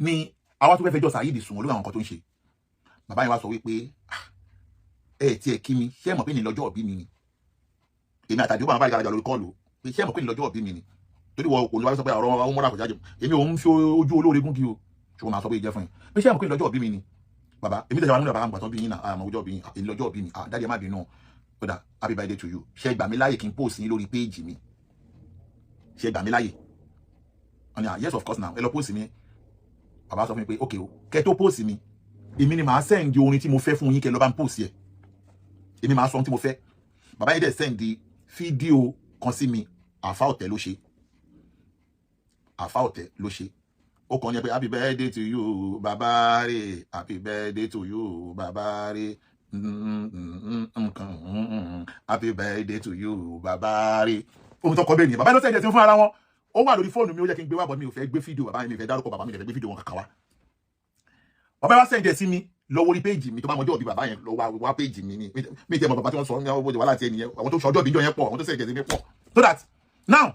ni àwa tó fẹ́ fẹjọ́ Saheed sùn wọn lórí àwọn nǹkan tó ń ṣe bàbá yẹn wá sọ wípé ẹ tiẹ̀ kí mi ṣé mọ̀ pé ní lọ́jọ́ òbí mi ni èmi àtàdé bàbá Bariga lórí kọ́ọ̀lù pé ṣé mọ̀ pé ní lọ́jọ́ òbí mi ni torí wọn kò ní wá sọ pé ọ̀rọ̀ àwọn mọ́ra kò jáde èmi òun fi ojú olóore gún kí o ṣùgbọ́n máa sọ pé ìjẹ́ fún yín pé ṣé mọ̀ pé ní lọ́jọ́ òbí mi ni bàbá èmi tẹ̀síwájú nílò bàbá àgbà tó bí yín náà àmọ́ ọjọ́ bí yín èmi lọ́jọ́ òbí mi dáàdi ẹ má bínú kódà happy birthday to you ṣe gbà mí láyè kí n post yín lórí péèjì mi ṣe gbà mí láyè wọ́n ní yes of course now ẹ lọ post mi bàbá sọ fún mi pé ok o kẹ́ tó post mi èmi ni màá send orin tí mo fẹ́ fún yín kẹ́ lọ bá ń post yẹ èmi màá sọ ohun tí mo fẹ́ bàbá yẹn dẹ̀ send fídíò kan sí mi àfa ọ̀tẹ̀ ló ṣe ó kàn ní pé happy birthday to you bàbá rẹ̀ happy birthday to you bàbá rẹ̀ happy birthday to you bàbá rẹ̀ ohun tó kọ bẹ́ẹ̀ ni bàbá ló sẹ́yìn ẹ̀sìn fún ara wọn ó wà lórí fóònù mi ó yẹ kí n gbé wá bọ̀ mi ò fẹ́ gbé fídíò bàbá mi ò fẹ́ dárúkọ bàbá mi ò fẹ́ gbé fídíò wọn kankan wá bàbá wa sẹ́yìn ẹ̀sìn mi lọ wọrí péèjì mi tó bá mọjọ́ òbí bàbá yẹn lọ wá péèjì mi ni mi jẹ́ mọ bàbá tí wọ́n sọ ní ọwọ́ wàhálà tiẹ̀ nìyẹn àwọn tó sọjọ́ ìbíjọ́ yẹn pọ̀ àwọn tó sẹ́yìn ẹ̀sìn mi pọ̀ so that now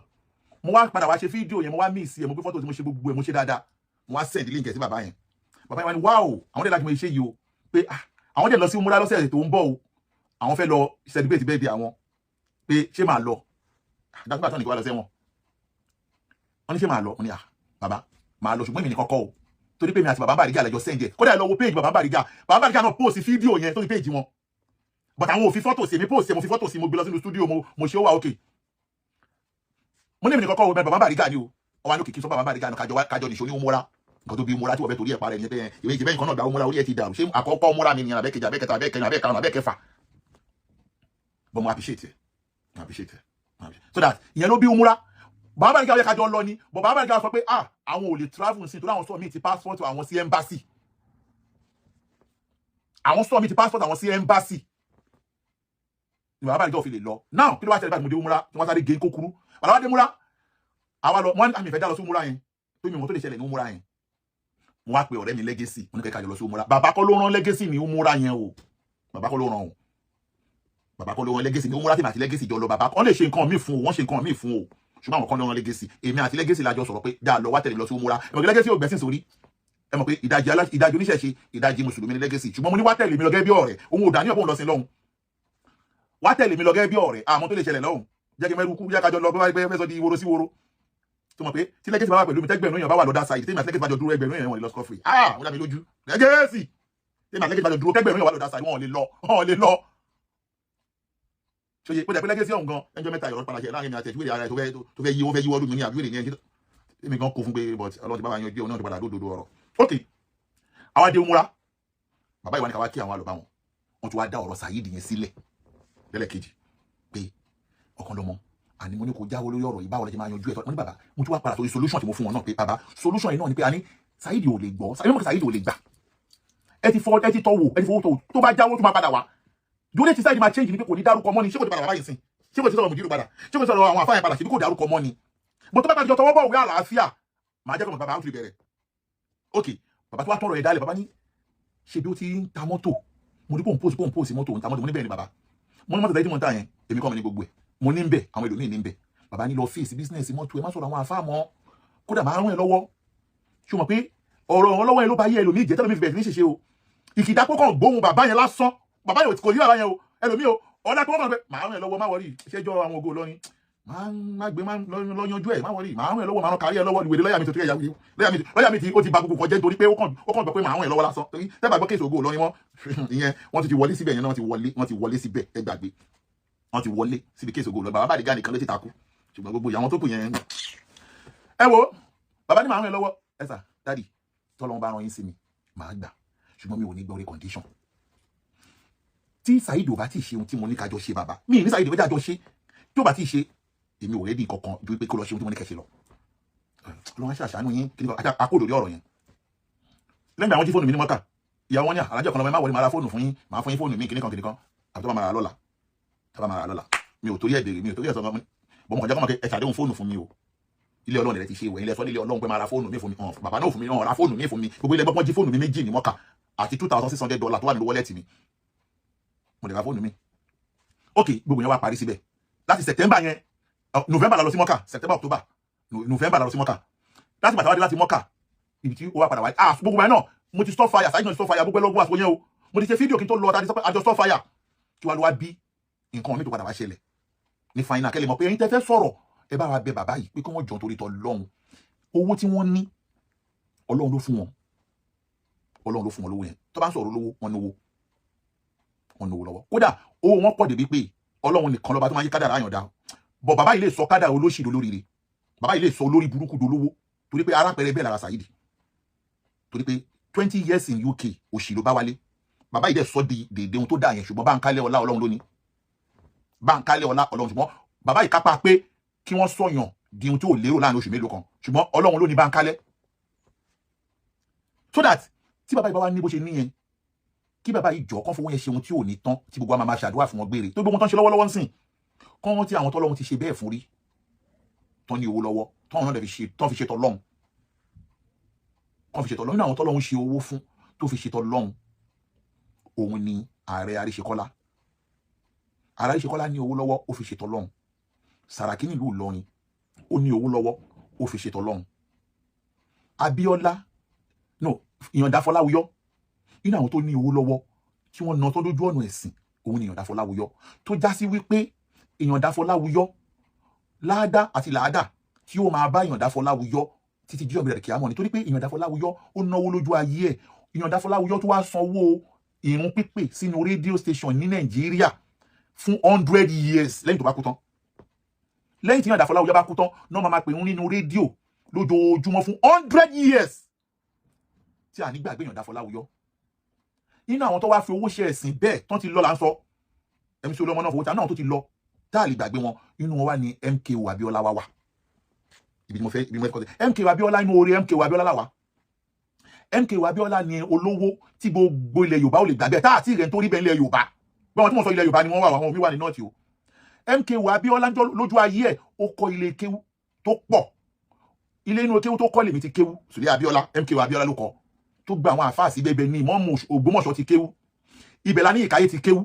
mo wá padà wá ṣe fídíò yẹn mo wá miss ẹ mo gbé fọ́tò tí mo ṣe gbogbo ẹ mo ṣe dáadáa mo wá send link ẹ sí bàbá yẹn wá ní wow àwọn dẹ̀ láti mo ṣe yìí o pé àwọn dẹ̀ lọ sí múra lọ́sẹ̀ tó ń bọ̀ o àwọn fẹ́ lọ celebrate birthday àwọn pé ṣé máa lọ dákúgbà tó ní kí wá lọ sẹ́wọ̀n wọ́n ní ṣé máa lọ wọ́n ní bàbá máa lọ ṣùgbọ́n èmi ní kọ́kọ́ o torí pé mi àti bàbá Bariga lẹ́jọ́ send ẹ̀ kódà lọ wo page bàbá Bariga náà post fídíò yẹn sórí page wọn but àwọn ò fi fọ́tò sí èmi post ẹ̀ mo fi fọ́tò sí mo gbé lọ sínú studio mo ṣe ó wà okay mo ní èmi ní kọ́kọ́ o bàbá Bariga ni o ọwọ́ àná kìkì sọ bàbá Bariga náà kájọ nìṣó ní umura nǹkan tó bí umura tí wọ́n fẹ́ torí ẹ̀ parẹ́ ní pé ìwé ìjìbẹ́ nǹkan náà gba umura orí ẹ̀ ti dàrú ṣé àkọ́kọ́ umura mi ni abẹ́kejì abẹ́kẹta abẹ́kẹrin abẹ́karùn abẹ́kẹfà but mo appreciate it so that ìyẹn ló bí umura bàbá Bariga yẹ kájọ lọ ni but bàbá Bariga sọ pé àwọn ò lè travel sí torí àwọn sọ mi ti passport àwọn sí embassy ni bàbá Bariga ò fi lè lọ now kí ló wá ṣẹlẹ̀ báyìí mo dé umura tí wọ́n sáré gé kókúrú bàbá dé umura àwa lọ wọ́n àmì ìfẹ́ dá lọ sí umura yẹn tó mi mọ̀ tó lè ṣẹlẹ̀ ní umura yẹn mo wá pe ọ̀rẹ́ mi Legacy mo ní kẹ́kẹ́ lọ sí umura bàbá kọ́ ló rán Legacy ní umura yẹn o bàbá kọ́ ló rán Legacy ní umura tí màtí Legacy jọ lọ bàbá kọ́ lè ṣe nǹkan míì fún o wọ́n ṣe nǹkan míì fún o ṣùgbọ́n àwọn kan ló rán Legacy èmi àti Legacy lájọ sọ̀rọ̀ pé dáa lọ wá tẹ̀lé lọ sí umura ẹ mọ̀ pé Legacy ò gbẹ́sìn sórí ẹ mọ̀ pé ìdajì oníṣẹ̀ṣe ìdajì mùsùlùmí ní Legacy ṣùgbọ́n mo ní wá tẹ̀lé mi lọ gẹ́gẹ́ bí ọ̀rẹ́ òun ò dání ọ̀pọ̀ lọ sí lọ́hùn wá tẹ̀lé mi lọ gẹ́gẹ́ bí ọ̀rẹ́ àmọ́ tó lè ṣẹlẹ̀ lọ́hùn jẹ́ kí mẹ́rù kú yá kájọ lọ bí wọ́n fẹ́ sọ di woro sí woro tó mọ̀ pé tí Legacy bá wà pẹ̀lú mi tẹ́gbẹ̀rún èèyàn bá wà lọ́dá sáyid tí Legacy bá jọ dúró ẹgbẹ̀rún èèyàn wọn lè lọ scot free wọ́n dá mi lójú Legacy tí Legacy bá jọ dúró tẹ́gbẹ̀rún èèyàn wà lọ́dá sáyid wọn ò lè lọ ṣòye pé Legacy ọ̀hún gan ẹjọ́ mẹ́ta ìrọ̀ padà ṣe láàrin mi àti ẹ̀jú ara tó fẹ́ yíwọ́ ọdún mi ní àbúrò ní ẹjọ́ èmi gan kó fún pé but ọlọ́run ti bá wa yanjú ọ̀hún náà ti padà dódòdó ọ̀rọ̀ ok àwa dé umura bàbá ìwà ní ká wá kí àwọn àlọ́ bá wọn tún wá dá ọ̀rọ̀ Saheed yẹn sílẹ̀ lẹ́lẹ́kejì pé ọkàn lọ́mọ àní mo ní kó jáwọ́ lórí ọ̀rọ̀ yìí báwo lẹ ti máa yanjú ẹ̀ mo ní bàbá mo tún wá padà sórí solution tí mo fún wọn náà pé bàbá solution yìí náà ni pé àní Saheed ò lè gbọ́ Saheed ò lè gbà ẹ ti fọwọ́ tó tó bá jáwọ́ tó máa padà wá dúró tí Saheed máa change ni pé kò ní dárúkọ mọ́ ni ṣé kò ti padà wá báyìí sìn ṣé kò ti sọ̀rọ̀ mùdírù padà ṣé kò ti sọ̀rọ̀ àwọn àfáàyàn padà ṣe bí kò dárúkọ mọ́ ni bó tó bá padà jọ tọwọ́ bọ̀ òwe àlàáfíà máa jẹ́ kọ́ bàbá àwọn ti bẹ̀rẹ̀ ok bàbá tó wá tọrọ ẹ̀ dálẹ̀ bàbá ní ṣe bí ó ti ń ta mọ́tò mo ní pòǹpòsì mọ́tò ń ta mọ́tò mo ní bẹ́ẹ̀ ni bàbá mo ní mọ́tò tẹ́lẹ̀ tí mo ń ta yẹn èmi kọ́ mi ní gbogbo ẹ̀ mo ní ń bẹ̀ àwọn èlòmíì ní ń bẹ̀ bàbá ní lọ fèsì bísínẹ́sì mọ́tò ẹ má sọ̀rọ̀ àwọn àfáà mọ́ kódà máa rán ẹ lọ́wọ́ ṣé o mọ̀ pé ọ̀rọ̀ wọn lọ́wọ́ ẹ ló bá yẹ ẹlòmíì jẹ́ tẹ́lómi fi bẹ̀rẹ̀ ní ṣèṣe o ìkìdá kókàn gbóhùn bàbá yẹn lásán bàbá yẹn kò yí bàbá yẹn o ẹlòmíì o ọ̀dà tó wọ́n kàn pé máa rán ẹ lọ́wọ́ má wọrí ṣẹ́jọ́ àwọn ògo lọ́rin máa gbé máa lọ yanjú ẹ̀ má wọrí máa rán ẹ lọ́wọ́ máa rán kárí ẹ lọ́wọ́ ìwé lọ́yà mi tó tó yẹ lọ́yà mi tí ó ti ba gbogbo kan jẹ́ nítorí pé ó kàn gbọ́ pé máa rán ẹ lọ́wọ́ lásán torí tẹ́gbà gbọ́ kéèsì ògo lọ́rin mọ́ ìyẹn wọ́n ti wọlé síbẹ̀ yẹn náà wọ́n ti wọlé síbẹ̀ ẹ gbàgbé wọ́n ti wọlé síbi kéèsì ògo lọ́rin bàbá Bariga nìkan ló ti takú ṣùgbọ́n gbogbo ìyàwó tó kù yẹn ẹ wo bàbá ní màá ràn ẹ́ lọ́wọ́ ẹ sà dáàdì tọ́lọ́run bá rán yín sí mi màá gbà ṣùgbọ́n mi ò ní gbọ́ orí condition tí Saheed ò bá tí ì ṣe ohun tí mo ní kájọ ṣe bàbá mi ní Saheed ò bá jọ ṣe tí ò bá tí ì ṣe èmi ò rẹ́dí kankan ju pé kó lọ ṣe ohun tí mo ní kẹ́ ṣe lọ lọ́wọ́ ṣàṣàánú yín kí ni akóòdò rí ọ̀rọ̀ yẹn lẹ́yìn àwọn jí fóònù mi ní mọ́kà ìyàwó wọn ní alájọ kan lọ́mọ ẹ má wọlé máa ra fóònù fún yín máa fún yín fóònù mi kìnnìkan àbí tó bá máa ra lọ́la mi ò torí ẹ̀ béèrè mi ò torí ẹ̀ sọ bọ́n mọ̀ jẹ́ kọ́ mọ̀ ẹ ṣàdéhùn fóònù fún mi o ilé ọlọ́run rẹ̀ ti ṣe ìwẹ̀ ilé ẹ̀sọ́ nílé ọlọ́run pé máa ra fóònù mi fún mi bàbá náà fún mi ra fóònù mi fún mi gbogbo ilé gbọ́n jí fóònù mi méjì ní mọ́kà àti $2,600 tó wà nínú wọ́lẹ̀tì mi mo lè ra fóònù mi ok gbogbo yẹn wá parí síbẹ̀ láti September yẹn November la lọ sí mọ́kà September October November la lọ sí mọ́kà láti bàtà wá dé láti mọ́kà ibi tí ó wá padà wáyé gbogbo yẹn náà mo ti stop fire Saheed náà stop fire gbogbo ẹlọ́gbọ́n àsìkò yẹn o mo ti ṣe fídíò kí n tó lọ àjọ stop fire kí wàá lọ wá bí nǹkan mi tó padà wá ṣẹlẹ̀ ní final kẹ́lẹ́ mọ̀ pé ẹ̀yin tẹ́ fẹ́ sọ̀rọ̀ ẹ bá wa bẹ bàbá yìí pé kí wọ́n jọ torí tọ́ lọ́hùn owó tí wọ́n ní ọlọ́run ló fún wọn lówó yẹn tó bá ń sọ̀rọ̀ lówó wọn náwó lọ́wọ́ kódà owó wọn pọ̀ débi pé ọlọ́run nìkan lọ́ba tó máa yí kádàrá àyàndá bọ̀ bàbá yìí lè sọ kádàrá olóṣì dolóríire bàbá yìí lè sọ olórí burúkú dolówó torí pé arápẹrẹ bẹ́ẹ̀ lára Saheed torí pé 20 years in UK òṣì ló bá wálé bàbá yìí dẹ̀ sọ di dèdè ohun tó dà yẹn ṣùgbọ́n Báńkálẹ̀ ọlá ọlọ́run lónìí Báńkálẹ̀ ọlá ọlọ́run ṣùgbọ́n bàbá yìí kápá pé kí wọ́n sọ̀yàn di ohun tí ò lérò láàrin oṣù mélòó kan ṣùgbọ́n ọlọ́run ló ní Báńkálẹ̀ so that tí bàbá yìí bá wá ní bó ṣe níyẹn kí bàbá yìí jọ kán fowó yẹn ṣe ohun tí ò ní tán tí gbogbo àmà máa ṣàdúrà fún wọn gbére tó gbogbo tán ṣe lọ́wọ́lọ́wọ́ ń sìn kán wọ́n tí àwọn tọ́lọ́run ti ṣe bẹ́ẹ̀ fún rí tán ní owó lọ́wọ́ tán náà tán fi ṣe tọ́lọ́run kán fi ṣe tọ́lọ́run nínú àwọn tọ́lọ́run ṣe owó fún tó fi ṣe tọ́lọ́run òun ni ààrẹ Àríṣekọ́lá ní owó lọ́wọ́ ó fi ṣe tọ́lọ́run Sàràkí nílùú Ìlọrin ó ní owó lọ́wọ́ ó fi ṣe tọ́lọ́run Abíọ́lá Ìyàndá Fọláwíyọ́ nínú àwọn tó ní owó lọ́wọ́ tí wọ́n ná tó lójú ọ̀nà ẹ̀sìn òun ni Ìyàndá Fọláwíyọ́ tó já sí wípé Ìyàndá Fọláwíyọ́ láàdá àti làádá tí ó máa bá Ìyàndá Fọláwíyọ́ títí jí ọ̀bẹ̀rẹ̀ kíámọ̀ nítorí pé Ìyàndá Fọláwíyọ́ ó náwó lójú ayé ẹ̀ Ìyàndá Fọláwíyọ́ tó wá sanwó ìrun pípè sínú rédíò station ní Nàìjíríà fún 100 years lẹ́yìn tó bá kú tán lẹ́yìn tí Ìyàndá Fọláwíyọ́ bá kú tán náà máa pè ń nínú rédíò lójoojúmọ́ fún 100 years tí a nígbàgbé Ìyàndá Fọláwíyọ́ nínú àwọn tó wá fi owó ṣe ẹ̀sìn bẹ́ẹ̀ tán ti lọ là ń sọ MC Olúọmọ náà fowó ta náà tó ti lọ tá a lè gbàgbé wọn inú wọn wá ní MKO Abíọ́lá wá wà ibi mo fẹ́ kọ́ sí MKO Abíọ́lá inú orí MKO Abíọ́lá là wá MKO Abíọ́lá ni olówó tí gbogbo ilẹ̀ Yorùbá ò lè gbàgbé tá àti ìrẹ̀ nítorí bẹ́ẹ̀ ilẹ̀ Yorùbá báwọn tí wọ́n sọ ilẹ̀ Yorùbá ni wọ́n wà àwọn omi wà ní nọ́ọ̀tì o MKO Abíọ́lá lójú ayé ẹ̀ ó kọ́ ilé kéwú tó pọ̀ ilé inú kéwú tó kọ́ lèmi ti kéwú Sùlé Abíọ́lá MKO Abíọ́lá ló kọ́ tó gba àwọn àfáà sí bẹ́ẹ̀ ní Ìmáàmù Ògbómọ̀ṣọ́ ti kéwú ibẹ̀ la ní Ìkáyé ti kéwú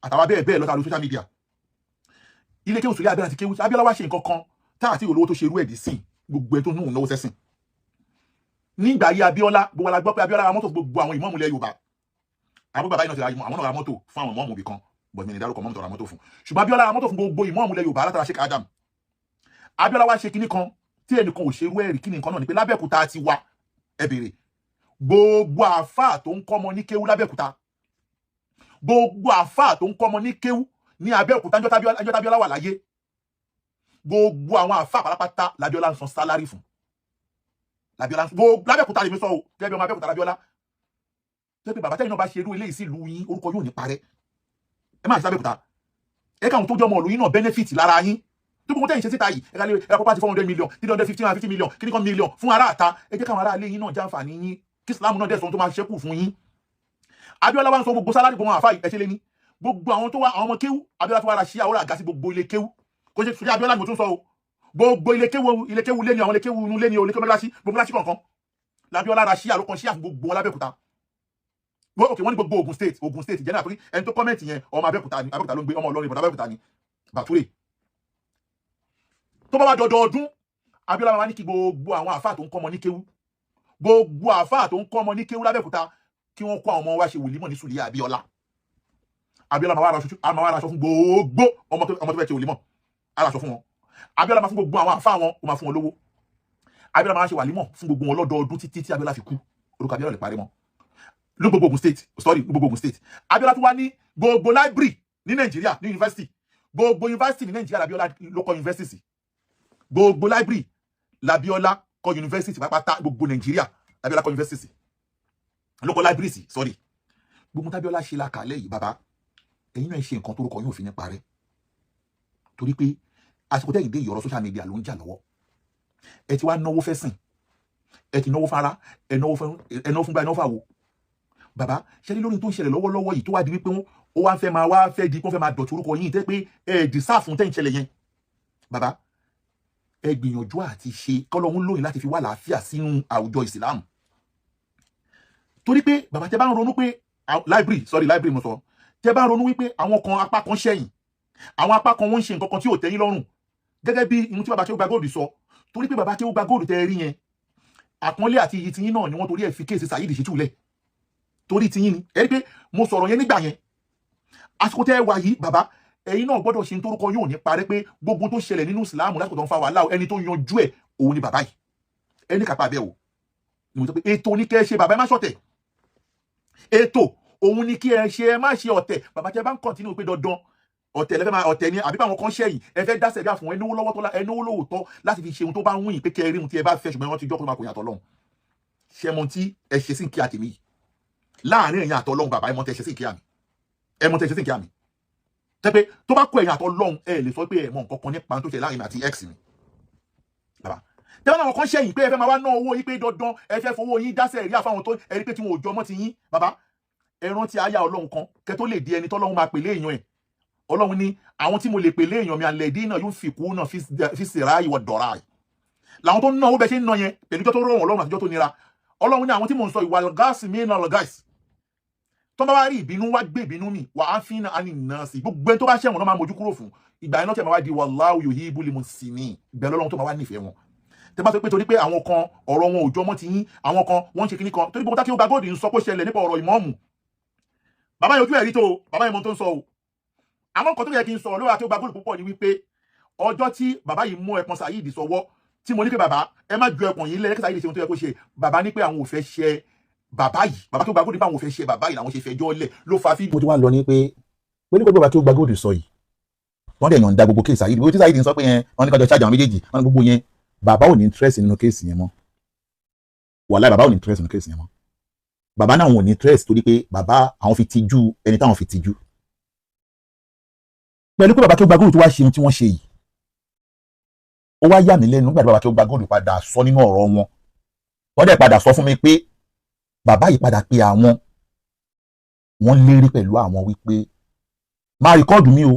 àtàwọn bẹ́ẹ̀ lọ́ta lórí social media ilé kéwú Sùlé Abíọ́lá ti kéwú Abíọ́lá wá ṣe nǹkan kan tá àti olówó tó ṣe irú ẹ̀dí sí gbogbo ẹ̀ tó nù náwó sẹ́sìn nígbà ayé Abíọ́lá gbogbo la gbọ́ pé Abíọ́lá ra mọ́tò gbogbo àwọn ìmáàmù ilẹ̀ Yorùbá àwọn bàbá yìí náà ti ra àwọn náà ra mọ́tò fún àwọn ìmáàmù ibì kan bọ̀ mi ní dárúkọ mọ́tò ra mọ́tò fún ṣùgbọ́n Abíọ́lá ra mọ́tò fún gbogbo ìmáàmù ilẹ̀ Yorùbá látara Sheikh Adam Abíọ́lá wá ṣe kinní kan tí ẹnìkan ò ṣe irú ẹ̀rí kinní kan náà ni pé lábẹ́òkúta ti wá ẹ bèrè gbogbo àfáà tó ń kọ́mọ ní kéwú lábẹ́òkúta gbogbo àfáà tó ń kọ́mọ ní kéwú ní Abẹ́òkúta ńjọ́ tábíọ́lá wà láyé gbogbo àwọn àfáà pátápátá lábíọ́lá ń san sálárì fún lábẹ́òkúta lèmi sọ o gẹ́gẹ́ bí ọmọ Abẹ́òkúta lábíọ́lá tó pé bàbá tẹ́yìn náà bá ṣe irú eléyìí sí ìlú yín orúkọ yóò ní parẹ́ ẹ má ṣe Abẹ́òkúta ẹ káwọn tó jọ ọmọ ìlú yín náà benefit lára yín tó gbogbo tẹ́yìn ṣe síta yìí ẹ ká lè ẹ property 400 million 350 million kíní kan million fún ará àta ẹ jẹ́ káwọn ará ilé yín náà jàǹfààní yín kí Islam náà dẹ̀sán tó máa ṣẹ́kù fún yín Abíọ́lá wá ń sọ gbogbo sálárì gbogbo àwọn àfáà ẹ̀ṣẹ́ lé ní gbogbo àwọn tó wá àwọn ọmọ kéwú Abíọ́lá tó wá ra ṣíà ó rà gá sí gbogbo ilé kéwú kò ṣe Sùlé Abíọ́lá ni mo tún sọ o gbogbo ilé kéwú lé ní àwọn ilé kéwú inú lé ní olè kéwú gbogbo láṣí kọ̀ọ̀kan l'Abíọ́lá ra ṣíà ló kan ṣíà fún gbogbo lábẹ́òkúta ok wọ́n ní gbogbo Ògùn state jẹ́ náà torí ẹni tó kọ́mẹ̀ntì yẹn ọmọ Abẹ́òkúta ló ń gbé ọmọ Ìlọrin ìbọn Abẹ́òkúta ni Bàtúrè tó bá wá dọdọọdún Abíọ́lá máa ní kí gbogbo àwọn àfáà tó ń kọ́ ọmọ ní kéwú gbogbo àfáà tó ń kọ́ ọmọ ní kéwú lábẹ́òkúta kí wọ́n kó àwọn ọmọ wa ṣe wòlímọ̀ ní Sùlé Abíọ́lá máa wá raṣọ fún gbogbo ọmọ tó fẹ́ ṣe wòlímọ̀ aláṣọ fún wọn Abíọ́lá máa fún gbogbo àwọn àfáà wọn ó máa fún wọn lówó Abíọ́lá máa ṣe wàlímọ̀ fún gbogbo wọn lọ́dọọdún títí tí Abíọ́lá fi kú orúkọ Abíọ́lá lè parí mọ́ ní gbogbo Ògùn state Abíọ́lá tó wá ní gbogbo library ní Nàìjíríà ní university gbogbo university ní Nàìjíríà l'Abíọ́lá ló kọ́ university sí gbogbo library l'Abíọ́lá kọ́ kọ́ yunifásitì pápátá gbogbo Nàìjíríà Abíọ́lá kọ́ yunifásitì ló kọ́ libraries sorry gbogbo tábíọ́lá ṣe la kàlẹ́ yìí bàbá ẹ̀yin náà ṣe nǹkan torúkọ yóò fi ní parẹ́ torí pé àsìkò tẹ́yìn dé ìyọ̀rọ̀ social media ló ń jà lọ́wọ́ ẹ ti wá náwó fẹ́ sìn ẹ ti náwó fara ẹ náwó fún gba ẹ náwó fàwọ bàbá ṣẹlẹ̀ lórí tó ń ṣẹlẹ̀ lọ́wọ́lọ́wọ́ yìí tó wá di wípé ó wá fẹ́ di kó fẹ́ máa dọ̀tí orúkọ yín tẹ́ pé ẹ dì sáà fún tẹ́yìn ṣẹlẹ̀ yẹn bàbá ẹ gbìyànjú àti ṣe kọ́lọ́hún lóyìn láti fi wá làáfíà sínú àwùjọ ìsìlámù torí pé bàbá tẹ́ bá ń ronú pé library mo sọ tẹ́ bá ń ronú wípé àwọn kan apá kan ṣẹ̀yìn àwọn apá kan wọ́n ń ṣe nǹkan kan tí ò tẹ́yìn lọ́rùn gẹ́gẹ́ bí ihun tí bàbá Kéwú Gbagóòdù sọ torí pé bàbá Kéwú Gbagóòdù tẹ́ rí yẹn àpọ́nlé àti iyì tiyín náà ni wọ́n torí ẹ̀ fi kéèsì Saheed Shittu lẹ̀ torí tiyín ni ẹ rí pé mo sọ̀rọ̀ yẹn nígbà yẹn àsìkò tẹ́ wà yìí bàbá ẹ̀yin náà gbọ́dọ̀ ṣe torúkọ yóò ní parẹ́ pé gbogbo tó ṣẹlẹ̀ nínú ìsìláàmù lásìkò tó ń fa wàhálà ẹni tó yanjú ẹ̀ òun ni bàbá yìí ẹni kápá bẹ́ẹ̀ o ni mo sọ pé ètò ní kẹ́ ẹ ṣe bàbá ẹ má ṣọ̀tẹ̀ ètò òun ni kí ẹ ṣe ẹ má ṣe ọ̀tẹ̀ bàbá tẹ́ bá ń kọ̀ntínú pé dandan ọ̀tẹ̀ lẹ́fẹ̀ẹ́ máa ọ̀tẹ̀ ni àbí báwọn kan ṣẹ̀yìn ẹ fẹ́ dá sẹ̀dá fún ẹnáwó lọ́wọ́ tó ẹnáwó lóòótọ́ láti fi ṣe ohun tó bá ń wùyìn pé kẹrin ohun tí ẹ bá fẹ́ ṣùgbọ́n wọ́n ti jọ́ pé máa kò yàtọ̀ lọ́hùn ṣe mọ tí ẹ ṣe sí kí àtìmí láàrin ẹ̀yin àtọ̀ lọ́hùn bàbá ẹ mọ tẹ ṣe sí kí àmì ẹ mọ tẹ ṣe sí kí àmì tẹ́pẹ́ tó bá kó ẹ̀yin àtọ̀ lọ́hùn ẹ lè sọ pé ẹ mọ nǹkan kan nípa tó ṣe láàrin àti x mi bàbá tẹ́wọ́n àwọn kan ṣẹ̀yìn pé ẹ fẹ́ máa wá ná owó yín pé dandan ẹ fẹ́ fowó yín dásẹ̀ rí àfáwọn tó ẹ rí pé tí wọn ò jọ mọ́ ti yín bàbá ẹ rántí àyà Ọlọ́run kan kẹ́ tó lè di ẹni tọ́lọ́run máa pèlé èèyàn ẹ̀ Ọlọ́run ní àwọn tí mo lè pèlé èèyàn mi àlẹ́dí náà yóò fi kú náà fi sèrà ìwọ dọ̀ra ẹ̀ làwọn tó ń ná owó bẹ́ẹ̀ ṣe ń ná yẹn pẹ̀lú ìjọ tó rọrùn Ọlọ́run àtijọ́ tó nira Ọlọ́run ní àwọn tí mò ń sọ ìwà gáàsì mi náà lọ gáàsì tó bá wá rí ìbínú wá gbé ìbínú mi wà á fi náà ní náà sí gbogbo ẹni tó bá ṣẹ̀wọ̀n náà máa mójú kúrò fún ìgbà yẹn náà tẹ̀ máa wá di wallahu yuhibbul muhsinin ìbẹ̀rẹ̀ Ọlọ́run tó máa wá nífẹ̀ẹ́ wọn tẹ bá sọ pé torí pé àwọn kan ọ̀rọ̀ wọn ò jọ mọ́ ti yín àwọn kan wọ́n ń ṣe kíní kan torí gbogbo Kéwú Gbagóòdù ń sọ pé ṣẹlẹ̀ nípa ọ̀rọ̀ ìmọ̀ọ́mù bàbá yẹn ojú ẹ̀rí tó bàbá yẹn mọ tó ń sọ o àwọn nǹkan tó yẹ kí n sọ̀rọ̀ lórí Kéwú Gbagóòdù púpọ̀ ni wípé ọjọ́ tí bàbá yìí mú ẹpọn Saheed sọ́wọ́ tí mo ní pé bàbá ẹ má ju ẹpọn yìí lẹ́yìn Saheed ṣe ohun tó yẹ kó ṣe bàbá ní pé àwọn ò fẹ́ ṣe bàbá yìí bàbá Kéwú Gbagóòdù ní pé àwọn ò fẹ́ ṣe bàbá yìí làwọn ṣe fẹjọ́ lẹ̀ ló fa fídíò. mo ti wá lọ ní pé nípa bàbá Kéwú Gbagóòdù sọ yìí wọ́n dẹ̀ yọ̀ǹda gbogbo kéèsì Saheed gbogbo tí Saheed ń sọ pé yẹn wọ́n ní kájọ ṣáàjà àwọn méjèèjì wọ́n ní gbogbo yẹn bàbá ò ní interest nínú kéèsì yẹn mọ́ wàláhì bàbá ò ní interest nínú kéèsì yẹn mọ́ bàbá náà wọn ò ní interest torí pé bàbá àwọn fi tijú ẹni táwọn fi tijú pẹ̀lú pé bàbá Kéwú Gbagóòdù tó wá ṣe ohun tí wọ́n ṣe yìí ó wá yà mí lẹ́nu nígbà tí bàbá Kéwú Gbagóòdù padà sọ nínú ọ̀rọ̀ wọn wọ́n dẹ̀ padà sọ fún mi pé bàbá yìí padà pé wọ́n lérí pẹ̀lú àwọn wípé máa rìkọ́ọ̀dù mi o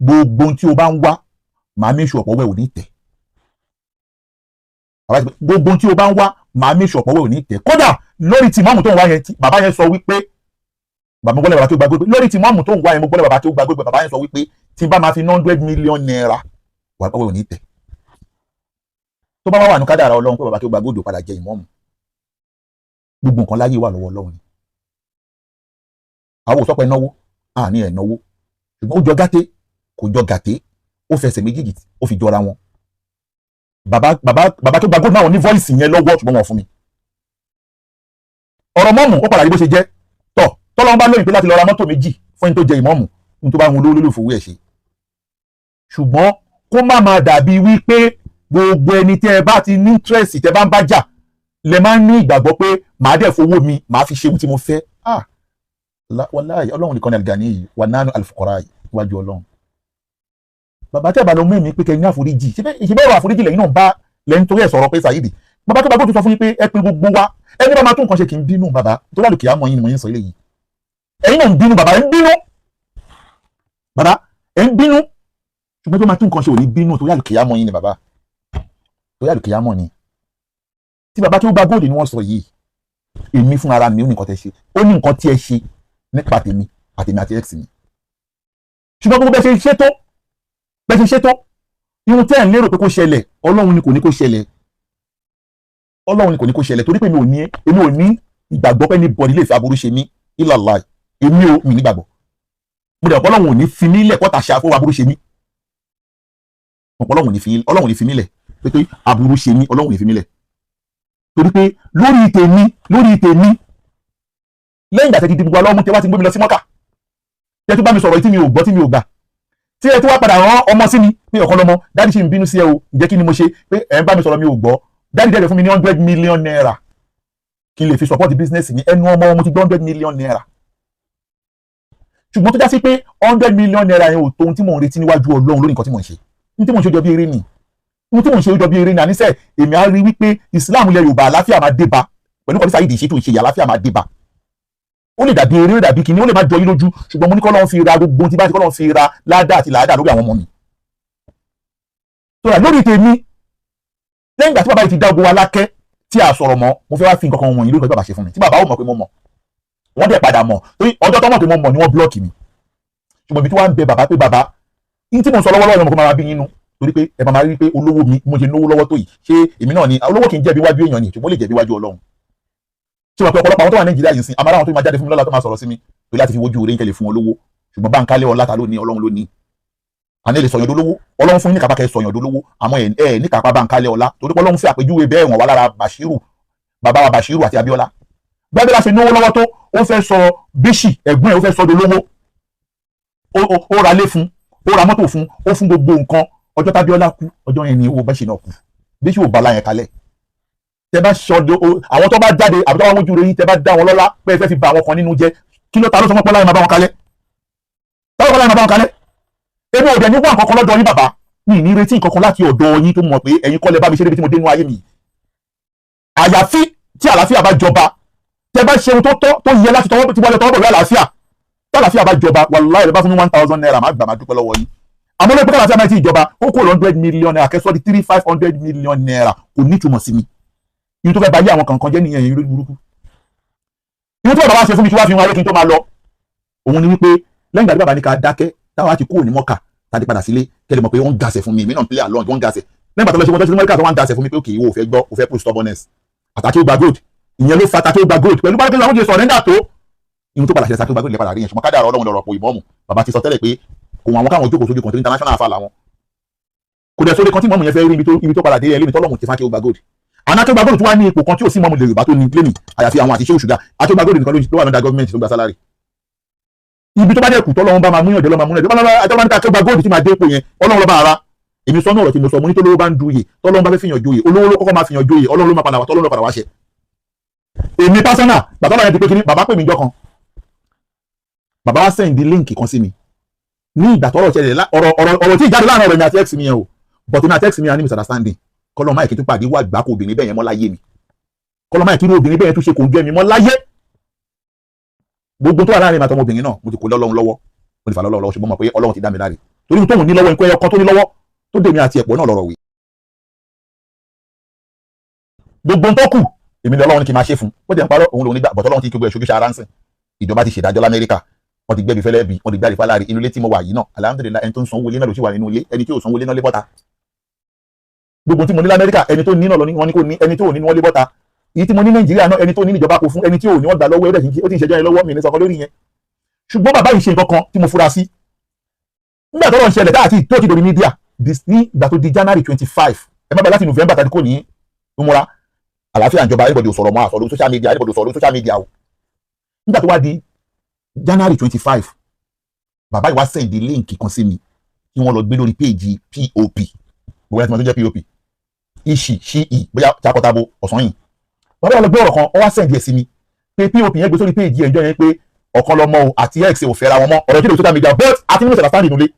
gbogbo ohun tí o bá ń wá máa méṣù ọ̀pọ̀ wẹ̀ ò ní tẹ̀ gbogbo ohun tí o bá ń wá máa méṣù ọ̀pọ̀ wẹ̀ ò ní tẹ̀ kódà lórí ti mọ́mù tó ń wá yẹn bàbá yẹn sọ wípé bàbá gbọ́lẹ̀ bàbá Kéwú Gbagóòdù lórí ti mọ́mù tó ń wá yẹn mo gbọ́lẹ̀ bàbá Kéwú Gbagóòdù bàbá yẹn sọ wípé tí n bá máa fi 100 million naira wà pọ̀ wẹ̀ ò ní tẹ̀ tó bá wà ní kádàrá Ọlọ́run pé bàbá Kéwú Gbagóòdù padà jẹ ìmọ̀mù gbogbo nǹkan láyé wà lọ́wọ́ Ọlọ́run ni àwọn ò sọ pé náwó àní ẹ̀ náwó ṣùgbọ́n ó jọ gàté kò jọ gàté ó fẹsẹ̀ méjèèjì ó fi jọra wọn bàbá Kéwú Gbagóòdù náà ní voice yẹn lọ́wọ́ ṣùgbọ́n wọn fún mi ọ̀rọ̀ mọ́mù ó padà rí bó ṣe jẹ́ tọ́lọ́run bá lóyìn pé láti lọ ra mọ́tò méjì fún ẹni tó jẹ ìmọ̀mù ní tó bá wọn olówó lólùfowó ẹ̀ ṣe ṣùgbọ́n kó má máa dàbí wípé gbogbo ẹni tẹ́ ẹ bá ti ní interest tẹ́ bá ń bá jà lẹ máa ń ní ìgbàgbọ́ pé màá dẹ̀ fowó mi màá fi ṣe ohun tí mo fẹ́ wàláhì Ọlọ́run nìkan ní àlùgàní yìí wà nánú al-fuqara iwájú Ọlọ́run bàbá tẹ́ bá lọ mú mi pé kẹ́ ní àforíjì ṣe bẹ́ẹ̀ wà àforíjì lẹ́yìn náà bá lẹ́yìn torí ẹ̀ sọ̀rọ̀ pé Saheed bàbá Kéwú Gbagóòdù sọ fún yín pé ẹ pin gbogbo wa ẹni bá máa tún nǹkan ṣe kì í bínú bàbá tó wà lókè àmọ́ yín ni mo yín sọ eléyìí ẹ̀yin náà ń bínú bàbá ẹ̀ ń bínú bàbá ẹ̀ ń bínú ṣùgbọ́n tó máa tún nǹkan ṣe ò ní bínú tó yà lókè àmọ́ yín ni bàbá tó yà lókè àmọ́ ni tí bàbá Kéwú Gbagóòdù ni wọ́n sọ yìí èmi fún ara mi ó ní nǹkan tẹ́ ṣe ó ní nǹkan tí ẹ ṣe nípa tèmi àti x mi ṣùgbọ́n gbogbo bẹ́ẹ̀ ṣe ṣe tó ihun tẹ́ ẹ̀ ń lérò pé kó ṣẹlẹ̀ Ọlọ́run ni kò ní kó ṣẹlẹ̀ Ọlọ́run ni kò ní kó ṣẹlẹ̀ torí pé èmi ò ní ìgbàgbọ́ pé ní bọ́ọ̀dì lè fi aburú ṣe mí ìlàlá èmi ò mi nígbàgbọ́ mo dẹ̀ Ọlọ́run ò ní fi mí lẹ̀ kọ́ta ṣe àfọwọ́ aburú ṣe mí Ọlọ́run ò ní fi mí lẹ̀ pé aburú ṣe mí Ọlọ́run ò ní fi mí lẹ̀ torí pé lórí tèmi lẹ́yìn ìgbà tẹ́tí di gbogbo ọlọ́mú tí wá ti gbé mi lọ sí Mọ́kà tí ẹ tó bá mi sọ̀rọ̀ tí mi ò gbọ́ tí mi ò gbà tí ẹ tó wá padà rán ọmọ sí mi pé ọ̀kan lọ́mọ dáàdì ṣì ń bínú sí ẹ o ǹjẹ́ kí ni mo ṣe pé ẹ̀ ń bá mi sọ̀rọ̀ mi ò gbọ́ dáàdì dẹ̀ fún mi ní 100 million naira kí n lè fi support business mi, ẹnu ọmọ wọn mo ti gbọ́ 100 million naira. Ṣùgbọ́n tó já sí pé 100 million naira yẹn ò tó ohun tí mò ń retí níwájú Ọlọ́run lórí nǹkan tí mò ń ṣe. Ohun tí mò ń ṣe jọ bí eré ni. Ohun tí mò ń ṣe jọ bí eré ni. Àníṣe èmi á rí wípé Islam ilẹ̀ Yorùbá àlàáfíà máa dé bá pẹ̀lú kọ́ni Saheed Shittu ṣe àlàáfíà máa dé bá. Ó lè dàbí eré, ó lè dàbí kíní, ó lè má jọ yín lójú, ṣùgbọ́n mo ní k'Ọlọ́run fi ra gbogbo tí bá ti k'Ọlọ́run fi ra ládàá àti làádàá lórí àwọn ọmọ mi. Tó rà lórí tèmi lẹ́yìn ìgbà tí bàbá yìí ti dá ogun wa lákẹ́ tí a sọ̀rọ̀ mọ́, mo fẹ́ wá fi nǹkan kan wọ̀nyí lórí nǹkan tí bàbá ṣe fún mi tí bàbá ò mọ̀ pé mo mọ̀, wọ́n dẹ̀ padà mọ̀ torí ọjọ́ tó mọ̀ pé mo mọ̀ ni wọ́n blọ́ọ̀kì mi. Ṣùgbọ́n ibi tí wọ́n ń bẹ bàbá pé bàbá ní tí mo sọ lọ́wọ́lọ́wọ́ ni mo kọ́ máa bí nínú torí pé ẹ máa rí pé olówó mi mo ṣe náwó lọ́wọ́ tó yìí ṣé èmi náà ni olówó kì í jẹ̀bi iwájú èèyàn ni ṣùgbọ́n lè jẹ̀bi iwájú Ọlọ́run. Ṣé wọ́n pe ọ̀pọ̀lọpọ̀ àwọn tó wà Nàìjíríà yìí sin àmọ́ àwọn tó máa jáde fún mi lọ́la tó máa sọ̀rọ̀ sí mi torí láti fi wojú oore ń kẹ́lẹ̀ fún wọn lówó, ṣùgbọ́n Bánkálé ọlá ta ló ní Ọlọ́run ló ní. Àní lè sọ̀yàn dolówó, Ọlọ́run fún yín ní kápá kẹ́ sọ̀yàn dolówó, àmọ́ ẹ̀ ní kápá Bánkálé ọlá torí pé Ọlọ́run fi àpèjúwe bẹ́ẹ̀ wọ̀n wá lára Bashiru, bàbá wa Bashiru àti Abíọ́lá. Gbọ́dọ̀ bá ṣe náwó lọ́wọ́ tó ó fẹ́ sọ Bíṣì ẹ̀gbọ́n ẹ̀ ó fẹ́ sọ dolówó, ó ra lé fún, ó ra mọ́tò fún, ó fún gbogbo nǹkan. Ọjọ́ tábíọ́lá kú ọjọ́ yẹn ni owó Bíṣì náà kú. Bíṣì ò bá láyẹn kalẹ̀. Tẹ bá ṣọdọ àwọn tó bá jáde àbí tó bá wójú rẹ̀ yín tẹ bá dá wọn lọ́lá pé ẹ fẹ́ fi ba àwọn kan nínú jẹ́ kí ló ta ló sọ pé láyé máa bá wọn kalẹ̀. Táwọn kan láyé máa bá wọn kalẹ̀. Èmi ò dẹ̀ ní wá nǹkan kan lọ́dọ̀ yín bàbá, mi ní retí nǹkan kan láti ọ̀dọ̀ yín tó mọ̀ pé ẹ̀yin kọ́ lẹ bá mi ṣe débi tí mo dé nínú ayé mi. Àyàfi tí àlàáfíà bá jọba, tẹ bá ṣe ohun tó tọ́ tó yẹ láti tọwọ́ tí wọ́n lè tọwọ́ pẹ̀lú àlàáfíà, tí àlàáfíà bá jọba wàláhì bá fún mi 1000 naira máa gbà máa dúpẹ́ lọ́wọ́ yín. Àmọ́ lóòótọ́ àlàáfíà máa ti ìjọba ó kó 100 million naira kẹ́sọ́ di 300-500 million naira kò ní ìtumọ̀ sí mi. Ìyẹn tó fẹ́ bá yé àwọn kankan jẹ́ nìyẹn yẹn lórí burúkú. Ìyẹn tó bàbá wa ṣe fún mi kí wá fi wọn ayé kí n tó máa lọ. Òun ni wípé lẹ́yìn ìgbà tí bàbá ní ká dákẹ́ táwa ti kúrò ní Mọ́kà tàbí padà sílé kẹ́lẹ́ mọ̀ pé wọ́n ń gàṣẹ̀ fún mi, èmi náà play along wọ́n ń gàṣẹ̀. Lẹ́yìn ìgbà tó lọ ṣe wọ́n tẹ́sí Mọ́kà tó wọ́n ń gàṣẹ̀ fún mi pé òkè ìwọ ò fẹ́ gbọ́ ò fẹ́ prove stubbornness. Àtàkì ó gba gold. Ìyẹn ló fa àtàkì ó gba gold pẹ̀lú bá àwọn jẹ́ surrender tó. Ìyẹn tó padà ṣe àtàkì ó gba gold lè padà rí yẹn ṣùgbọ́n kádàrá Ọlọ́run lọ́rọ̀ pọ̀ ìmọ̀ọ́mù. Bàbá ti sọ tẹ́lẹ̀ pé kò wọn àwọn káwọn jókòó sójú kan tó international afa làwọn. Kò dẹ̀ sóde kan tí mọ̀ọ́mù yẹn fẹ́ rí ibi tó padà dé ẹlẹ́ni tọ́lọ́mù ti fa kí ó gba gold. Àná tó gba gold tó wá ní ipò kan tí ò sí mọ̀ọ́mù lè Yorùbá tó ní plénì àyàfi àwọn àti ṣéwù ṣùgà àti ó gba gold nìkan ló wà lọ́dà gọ́ọ̀mẹ̀ntì tó gba sálárì. Ibi tó bá dẹ̀ kù tọ́lọ́run bá máa múyàn dé lọ́ máa múyàn dé bá ní ká gba gold tí máa dé ipò yẹn Ọlọ́run ló bá ara. Èmi sọ náà ọ̀rọ̀ tí mo sọ mo ní tó lówó bá ń du iye tọ́lọ́run bá fẹ́ fìyàn joyè olówó ló kọ́kọ́ máa fìyàn joyè Ọlọ́run ló máa padà wá tọ́lọ́run ló padà wá ṣe. Èmi pásánà bàbá wa yẹn ti pé kíní bàbá pè mí jọ kan bàbá wa send link kan sí mi ní ìgbà tọ́rọ̀ ṣẹlẹ̀ ọ̀rọ̀ tí ìjáde láàrin ọ̀rọ̀ mi àti ex mi yẹn o but mi àti ex mi yẹn ní misunderstanding kọ́lọ́ máa kí tún pàdé wà gbáko obìnrin bẹ́ẹ̀ yẹn mọ́ láyé mi kọ́lọ́ máa kí irú obìnrin bẹ́ẹ̀ yẹn tún ṣe kò ń gẹ́ mi mọ́ láyé gbogbo tó wà láàrin àtọmọ obìnrin náà mo ti kó lọ́lọ́run lọ́wọ́ mo ti fà lọ́lọ́run lọ́wọ́ ṣùgbọ́n mọ̀ pé Ọlọ́run ti dá mi láre torí mo tóun ní lọ́wọ́ nǹkan ẹyọ kan tó ní lọ́wọ́ tó dèmi àti ẹ̀pọ̀ náà lọ́rọ̀ wí. Gbogbo tó kù èmi lọ́lọ́run ní kí n máa ṣe fún ó jẹ́ ń parọ́ òun lòun nígbà bọ̀tọ́ Ọlọ́run ti gbogbo ẹ̀ṣọ́ ara ń sìn ìjọba ti ṣèdájọ́ l'Amẹ́ríkà wọ́n ti gbẹ́bí fẹ́lẹ́ bí wọ́n ti gbáre fáláre inú ilé tí mo wà yìí náà alhamdulillah ẹni tó ń sanwó ilé náà ló sì wà nínú ilé ẹni tí ò sanwó ilé náà lé bọ́ta gbogbo tí mo ní l'Amẹ́ríkà ẹni tó ní náà lọ ní wọ́n ní kò ní ẹni tó ò ní wọ́n lé bọ́ta èyí tí mo ní Nàìjíríà náà ẹni tó ní níjọba kò fún ẹni tí ò ní wọ́n gbà lọ́wọ́ ó ti ń ṣẹjọ́ yẹn lọ́wọ́ mi ní sọkọ lórí yẹn ṣùgbọ́n bàbá yìí ṣe nǹkan kan tí mo fura sí nígbà tó lọ ń ṣẹlẹ̀ táàtì tó ti dòrí mídíà ní ìgbà tó di January 25 ẹ má bàa láti November tàbí kò ní múra àlàáfíà ìjọba everybody ò sọ̀rọ̀ mọ́ àsọ̀rọ̀ social media everybody ò sọ̀rọ̀ social media o nígbà tó wá di January 25 bàbá yìí wá send link kan sí mi kí wọ́n lọ gbé lórí péèjì POP gbogbo ẹni tí wọ́n tó jẹ́ POP ìṣì ṣí bóyá takọtabo ọ̀sán yìí bàbá yìí lọ gbé ọ̀rọ̀ kan ó wá send ẹ̀ sí mi pé POP yẹn gbé sórí péèjì ẹ̀jọ́ yẹn pé ọ̀kan lọmọ o àti ex ò fẹ́ra wọn mọ́ ọ̀rọ̀ tí lè social media but àti nínú ìṣẹ̀lẹ̀ nínú ilé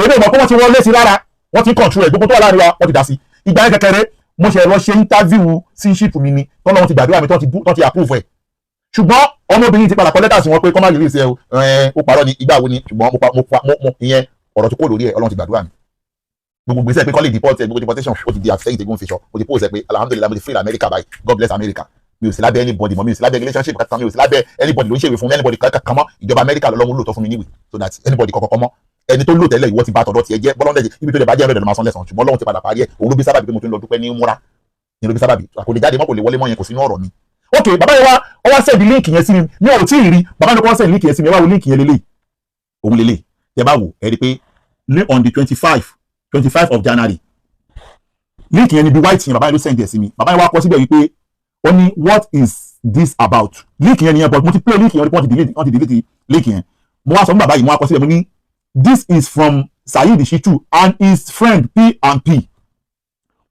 èdè ìmọ̀ pé wọ́n ti wọlé sí lára wọ́n ti control ẹ̀ gbogbo tó wà láàrin wa wọ́n ti dá sí ìgbà yẹn kékeré mo ṣe lọ ṣe interview citizenship mi ni tọ́lọ́ wọn ti gbàdúrà mi tọ́ ti approve ẹ̀ ṣùgbọ́n ọmọbìnrin ti padà kọ lẹ́tà sí wọn pé kọ́ má lè rí ìṣe ó parọ́ ní ìgbà wo ni ṣùgbọ́n mo ìyẹn ọ̀rọ̀ tó kó lórí ẹ̀ Ọlọ́run ti gbàdúrà mi gbogbo gbèsè pé kọ́lé deport gbogbo deportation ó ti di àfẹ́yìntì gún fiṣọ ó ti post ẹ pé alhamdulilayi mo ti free America by God bless America mi ò sí lábẹ́ anybody mọ́ mi ò sí lábẹ́ relationship kankan mi ò sí lábẹ́ anybody ló ń ṣèwé fún mi anybody kankan mọ́ ìjọba America lọ́wọ́ lóòótọ́ fún mi níwèé so that anybody kankan mọ́ ẹni tó lò tẹ́lẹ̀ ìwọ ti bá tọ̀dọ̀ tiẹ̀ jẹ́ bọ́lọ́ndẹ̀ ibi tó lè bá jẹ́ ẹ̀rọ ìdọ̀lọ́mọ sán lẹ́sàn ṣùgbọ́n Ọlọ́run ti padà parí ẹ̀ òun ló bí sábàbí pé mo tún lọ dúpẹ́ ní múra ní ló bí sábàbí kò lè jáde mọ́ kò lè wọlé mọ́ yẹn kò sínú ọ̀rọ̀ mi. ok bàbá yẹn wá send link yẹn sí mi mi ò tí ì rí bàbá mi kọ́ send link yẹn sí mi ẹ wá wo link yẹn lélẹ̀ òun lélẹ̀ tẹ bá wò ẹ rí pé on the 25 of January link yẹn ni bí white yẹn bàbá yẹn ló send yẹn sí mi bàbá yẹn wá kọ síbẹ̀ wípé ó ní what is this about link yẹn nìyẹn but mo ti play link yẹn wọ́n ti delete link yẹn mo wá sọ fún bàbá yìí mo wá kọ síbẹ̀ mo ní this is from Saheed Shittu and his friend P&P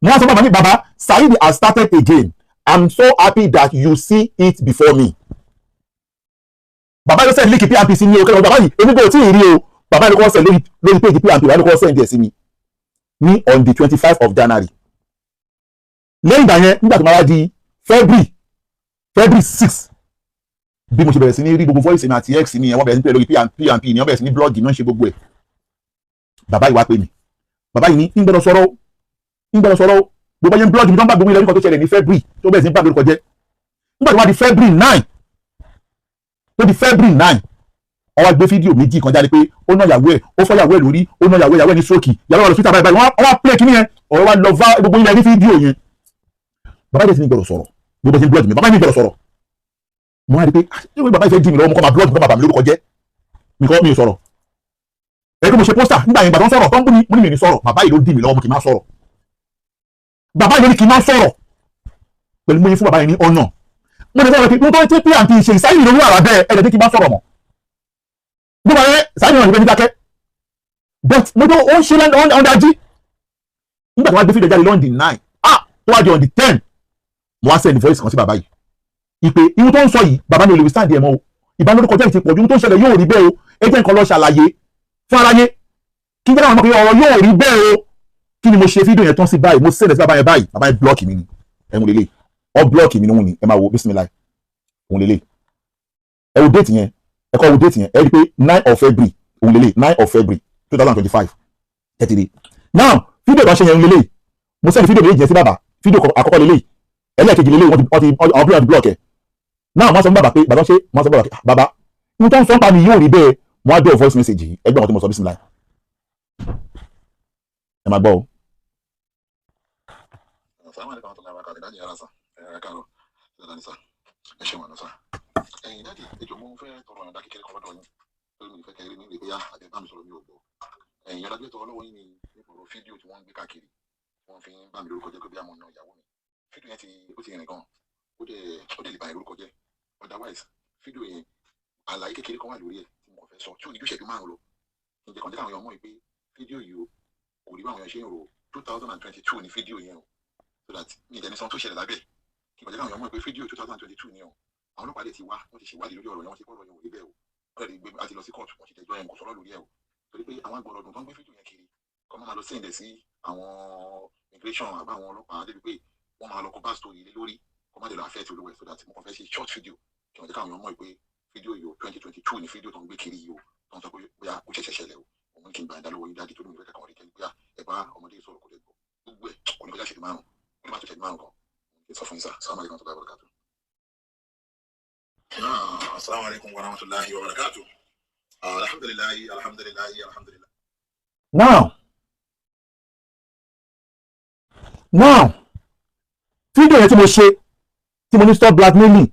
mo wá sọ bàbá ní bàbá Saheed has started again, I'm so happy that you see it before me. Bàbá yóò send link PNP sí mi o kẹ́lẹ́ bàbá yìí èmi kò tí ì rí o bàbá yìí kò send lórí page PNP wà ní kò send ẹ̀ sí mi ní on the 25th of January. Lẹ́yìn ìgbà yẹn nígbà tó máa wá di February 6 bí mo ṣe bẹ̀rẹ̀ sí ní rí gbogbo voice mi àti x mi yẹn wọ́n bẹ̀rẹ̀ sí ní pè lórí PNP ni wọ́n bẹ̀rẹ̀ sí ní blog náà ṣe gbogbo ẹ̀. Bàbá yìí wá pè mí bàbá yìí ní ń gbọ́dọ̀ sọ̀rọ̀ gbogbo yẹn blog mi tó ń bá gbogbo ilẹ̀ nípa tó ṣẹlẹ̀ ní February tó bẹ̀rẹ̀ sí ní bá lórúkọ jẹ́ nígbà tó wá di February 9 ọwọ́ gbé fídíò méjì kan jáde pé ó ná ìyàwó ẹ̀ ó fọ́ ìyàwó ẹ̀ lórí ó ná ìyàwó ẹ̀ ní stroke ìyàwó ẹ̀ lọ síta báyìí wọ́n wá play kíní yẹn ọ̀rọ̀ wa lọ va gbogbo ilẹ̀ ní fídíò yẹn. Bàbá yìí ní gbọ́dọ̀ sọ̀rọ̀ gbogbo ṣe blog mi bàbá yìí ní gbọ́dọ̀ sọ̀rọ̀ mo wá rí pé ṣé bàbá yìí fẹ́ dì mí lọ́wọ́ mo kọ́ máa blog mi kọ́ bàbá mi lórúkọ jẹ́ mi kọ́ mi sọ̀rọ̀ ẹ̀ kí mo ṣe pósítà nígbà yẹn gbàdán sọ̀rọ̀ tó ń bú mi ní mi sọ̀rọ̀ bàbá yìí ló dì mí lọ́wọ́ mo kì í má sọ̀rọ̀ bàbá yìí ló ní kì í má sọ̀rọ̀ pẹ̀lú mo yín fún bàbá yìí ní ọ̀nà mo lè sọ̀rọ̀ pé mo tó ń tẹ́ PNP ṣe ìsáyìn lórí àrà bẹ́ẹ̀ ẹ̀ lè kí n má sọ̀rọ̀ mọ́ gbogbo ayé sáyìn ọ̀nà ìgbẹ́ ní dákẹ́ but mo tó ó ń ṣe ọ̀ndájí nígbà tó wá gbé fídíò jáde lọ́ndì 9 tó wá di on the 10 mo wá send voice kan sí bàbá yìí ìpè irun tó ń sọ yìí bàbá mi ò lè withstand ẹ̀ mọ́ o ìbánilórúkọ jẹ́ ìtìpọ̀ ju irun tó ń ṣẹlẹ̀ yóò rí bẹ́ẹ̀ o ẹ jẹ́ nǹkan lọ ṣàlàyé fún aráyé kí n jẹ́ káwọn ọmọ pé ọ̀rọ̀ yóò rí bẹ́ẹ̀ o kí ni mo ṣe fídíò yẹn tán sí báyìí mo send ẹ̀ sí bàbá yẹn block mi ni ẹ̀hún lélẹ̀ ọ block mi ni wọ́n ni ẹ máa wo bismillah òun lélẹ̀ ẹ wo date yẹn ẹ kọ́ wo date yẹn ẹ rí pé 9 of February òun lélẹ̀ 9 of February 2025 ẹ ti rí now fídíò tó ń ṣe yẹn lélẹ̀ mo send fídíò méjì yẹn sí bàbá fídíò àkọ́kọ́ lélẹ̀ ẹlẹ́ẹ̀kejì lélẹ̀ àwọn bí wọ́n ti block ẹ̀ náà wọ́n sọ fún bàbá pé bàbá ṣe wọ́n sọ fún bàbá bàbá n tó ń sọ pa mi yóò rí bẹ́ẹ̀ wọ́n á dọ̀ voice message yìí ẹgbẹ́ wọn tó mọ̀ sọ bismillah ẹ máa gbọ́ o. ẹ̀yin dáàdi ẹjọ́ mo fẹ́ tọrọ ọ̀nà kékeré kan lọ́dọ̀ yín lórí mi fẹ́ kẹrin ní ìgbé yá àti bá mi sọ̀rọ̀ mi ò gbọ́ ẹ̀yin ọ̀dà gbé tọrọ lọ́wọ́ yín ní ìgboro fídíò tí wọ́n ń gbé káàkiri wọ́n fi ń bá mi lórúkọ jẹ́ pé bí àmọ́ náà ìyàwó mi fídíò yẹn ó ti rìn gan ó dẹ̀ lè bá yẹn lórúkọ jẹ́ otherwise fídíò yẹn àlàyé kékeré kan wà lórí ẹ̀ tí mo fẹ́ sọ tí ò ní ju ìṣẹ́jú márùn-ún lọ ǹjẹ́ kan jẹ́ àwọn èèyàn mọ̀ pé fídíò yìí kò rí bí àwọn èèyàn ṣe ń rò 2022 ní fídíò yẹn o so that mi ìdẹ́ni sọ tó ṣẹlẹ̀ lábẹ́ kí kan jẹ́ àwọn èèyàn mọ̀ pé fídíò 2022 ni o àwọn ọlọ́pàá lè ti wá wọ́n ti ṣèwádìí lórí ọ̀rọ̀ yẹn wọ́n ti kọ́ ọ̀rọ̀ yẹn wò rí bẹ́ẹ̀ o wọ́n lè gbé àti lọ sí kóòtù wọ́n ti tẹ̀jọ́ yẹn kò sọ̀rọ̀ lórí ẹ̀ o torí pé àwọn agbọ̀rọ̀ ọdún tó ń gbé fídíò yẹn kiri kọ́ máa lọ sẹ́ǹdẹ̀ sí àwọn immigration àbá àwọn ọlọ́pàá débi pé wọ́n máa lọ kó bá story lé lórí kọ́ máa lè lọ affect olówó ẹ̀ so that mo kàn fẹ́ ṣe short video kí wọ́n jẹ́ káwọn èèyàn mọ̀ pé fídíò yìí o 2022 ni fídíò tó ń gbé kiri yìí o tó ń sọ pé bóyá ó ṣẹ̀ṣẹ̀ ṣẹlẹ̀ o òun kì í gba ìdálówó yín dáàdì tó ní ìfẹ́ kankan rí kẹ́lí bóyá ẹ bá ọmọdé sọ̀rọ̀ kò lè gbọ́ gbogbo ẹ̀ kò ní kọjá ṣẹ̀dí márùn-ún kò ní má tó ṣẹ̀dí márùn-ún kan sọ fún yín sá sàlámù alaykum tó bá wọlé kàtó. Assalamu alaikum warahmatullahi wabarakatuh. Alhamdulillah. Now, fídíò yẹn tí mo ṣe tí mo ní stop blackmailing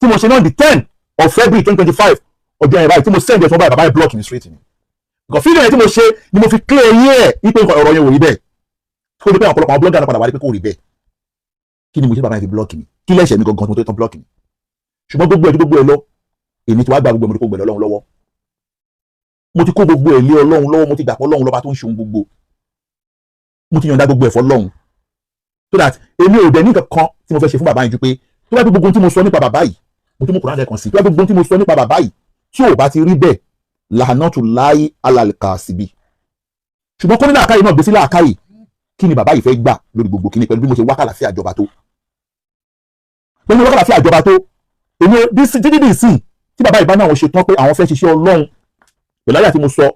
tí mo ṣe náà the 10 of February 2025 ọjọ́ yẹn báyìí tí mo send ẹ̀ fún bàbá yẹn block mi straight ni. Because fídíò yẹn tí mo ṣe ni mo fi clear yẹ́ ẹ̀ wípé ọ̀rọ̀ yẹn ò rí bẹ́ẹ̀. Tó o ní pé àwọn ọ̀pọ̀lọpọ̀ àwọn blogger náà padà wá rí pé kò rí bẹ́ẹ̀. Kí ni mo ṣe bàbá yẹn fi block mi? Kí lẹ́sẹ̀ mi gangan tó tán block mi? Ṣùgbọ́n gbogbo ẹ̀ lọ èmi tí wàá gba gbogbo ẹ̀mí tó gbẹ̀lẹ̀ ọlọ́run lọ́wọ́ mo ti kó gbogbo ẹ̀ lé ọlọ́run lọ́wọ́ mo ti dàpọ̀ ọlọ́run lọ́ba tó ń ṣe ohun gbogbo mo ti yànda gbogbo ẹ̀fọ́ lọ́run so that èmi ò dẹ̀ ní kankan tí mo fẹ́ ṣe fún bàbá yìí ju pé tó bá gbogbo tí mo sọ nípa bàbá yìí mo tún mú kùrán lẹ́ẹ̀kan sí tó bá gbogbo tí mo sọ nípa bàbá yìí tí ò bá ti rí bẹ́ẹ̀ lahanatullahi alalika síbi ṣùgbọ́n kó ní làákàyè náà gbé sí làákàyè kí ni bàbá yìí fẹ́ gbà lórí gbogbo kíní pẹ̀lú bí mo ṣe wákàlà sí àjọba tó èmi títí dì sí tí bàbá ìbá náà wọ́n ṣe tán pé àwọn fẹ́ ṣiṣẹ́ ọlọ́run pẹ̀lú àyà tí mo sọ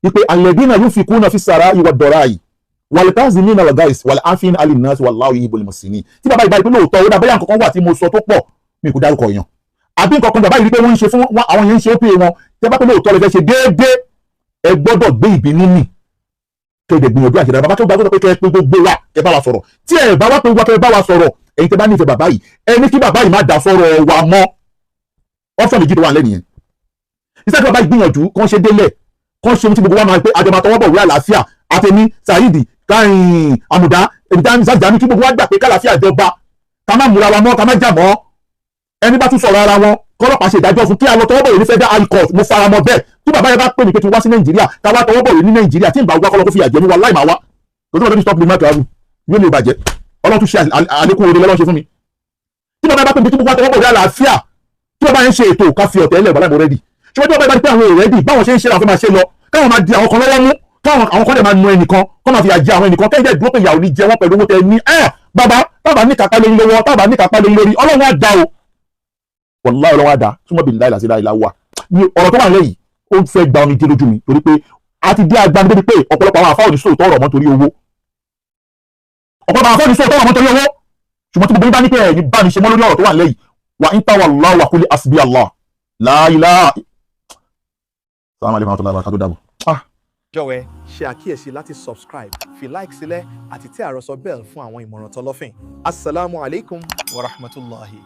wípé alladhina yunfikuna fi sarai wa darai wal kazimina al ghais wal afina 'anil nas wallahu yuhibbul muhsinin tí bàbá ìbá ìpínlẹ̀ òótọ́ ó dàbẹ́yà nǹkan wà tí mo sọ tó pọ̀ mi kò dárúkọ èèyàn àbí nǹkan kan bàbá yìí rí pé wọ́n ń ṣe fún àwọn yẹn ń ṣe ó pè wọn tí bá pínlẹ̀ òótọ́ lè fẹ́ ṣe déédéé ẹ gbọ́dọ̀ gbé ìbínú mì kéde gbìyànjú àṣẹ bàbá tó gbàgbọ́ pé kẹ́ pé gbogbo wa kẹ́ bá wa sọ̀rọ̀ tí ẹ bá wá pé wá kẹ́ bá wa sọ̀rọ̀ ẹ̀yin tẹ́ bá nífẹ̀ẹ́ bàbá yìí ẹni kí bàbá yìí má dá sọ̀rọ̀ wa mọ́ ọ́fẹ́ méjì tó wà lẹ́nìyẹn iṣẹ́ tí bàbá ìgbìyànjú kan ṣe délẹ̀ kan ṣe ohun tí gbogbo wa máa pé àjọ máa tọwọ́ bọ̀ wí àlàáfíà àtẹ̀mí Saheed káyìn àmùdá ìdáhùn ìsájàmí kí gbogbo wa gbà pé kálàáfíà jọba ká má múra wa mọ́ ká má jà mọ́ ẹni bá tún sọ̀rọ̀ ara wọn kọ́lọ́pàá ṣe ìdájọ́ fún kí a lọ tọwọ́ bọ̀ ní federal high court mo fara mọ́ bẹ́ẹ̀ tí bàbá yẹn bá pè mí pé kí n wá sí Nàìjíríà ká wá tọwọ́ bọ̀ ní Nàìjíríà tí n bá wá kọ́lọ́ kó fi àjẹmí wa láì máa wá lójú ọdún stop the matter yóò lè bàjẹ́ ọlọ́run tún ṣe àlékún oore lọ́wọ́ ṣe fún mi tí bàbá bá pè mí tí gbogbo àtọwọ́ bọ̀ rí àlàáfíà tí bàbá yẹn ṣe ètò ká fi ọ̀tẹ̀ ẹlẹ́ ìbálẹ̀ mọ́ rẹ́dì ṣùgbọ́n tí bàbá bá di pé àwọn èrò rẹ́dì báwọn ṣe ń ṣe làwọn fẹ́ máa ṣe lọ káwọn máa di àwọn kan lọ́wọ́ mú káwọn àwọn kan dẹ̀ máa nu ẹnìkan kọ́ máa fi àjẹ àwọn ẹnìkan kẹ́hìn dẹ̀ dúró pé ìyàwó ní jẹ wọ́n pẹ̀lú owó tẹ ní bàbá tábà ní kápá lórí lọ́wọ́ tábà ní kápá lórí lórí ọlọ́run á dá o wàláhì ọlọ́run á dá súnmọ́ bí láìláṣí láìlá wà ní ọ̀rọ̀ tó wà lẹ́yìn ó fẹ́ gba omi dé lójú mi torí pé a ti dé agbani débi pé ọ̀pọ̀lọpọ̀ àwọn àfáà oníṣòwò tọrọ mọ́ torí owó ọ̀pọ̀lọpọ̀ àwọn àfáà oníṣòwò tọrọ mọ́ torí owó ṣùgbọ́n tí gbogbo yín bá ní pé ẹ̀yin bá mi ṣe mọ́ lórí ọ̀rọ̀ tó wà lẹ́yìn wa in tawallahu wa qul hasbi Allah la ilaha. Assalamu alaikum warahmatullahi wabarakatuh dàbọ̀. Jọ̀wọ́ ṣe àkíyèsí láti subscribe fi like sílẹ̀ àti tẹ àròsọ bell fún àwọn ìmọ̀ràn tọlọ́fìn. Assalamu alaikum wa rahmatullahi.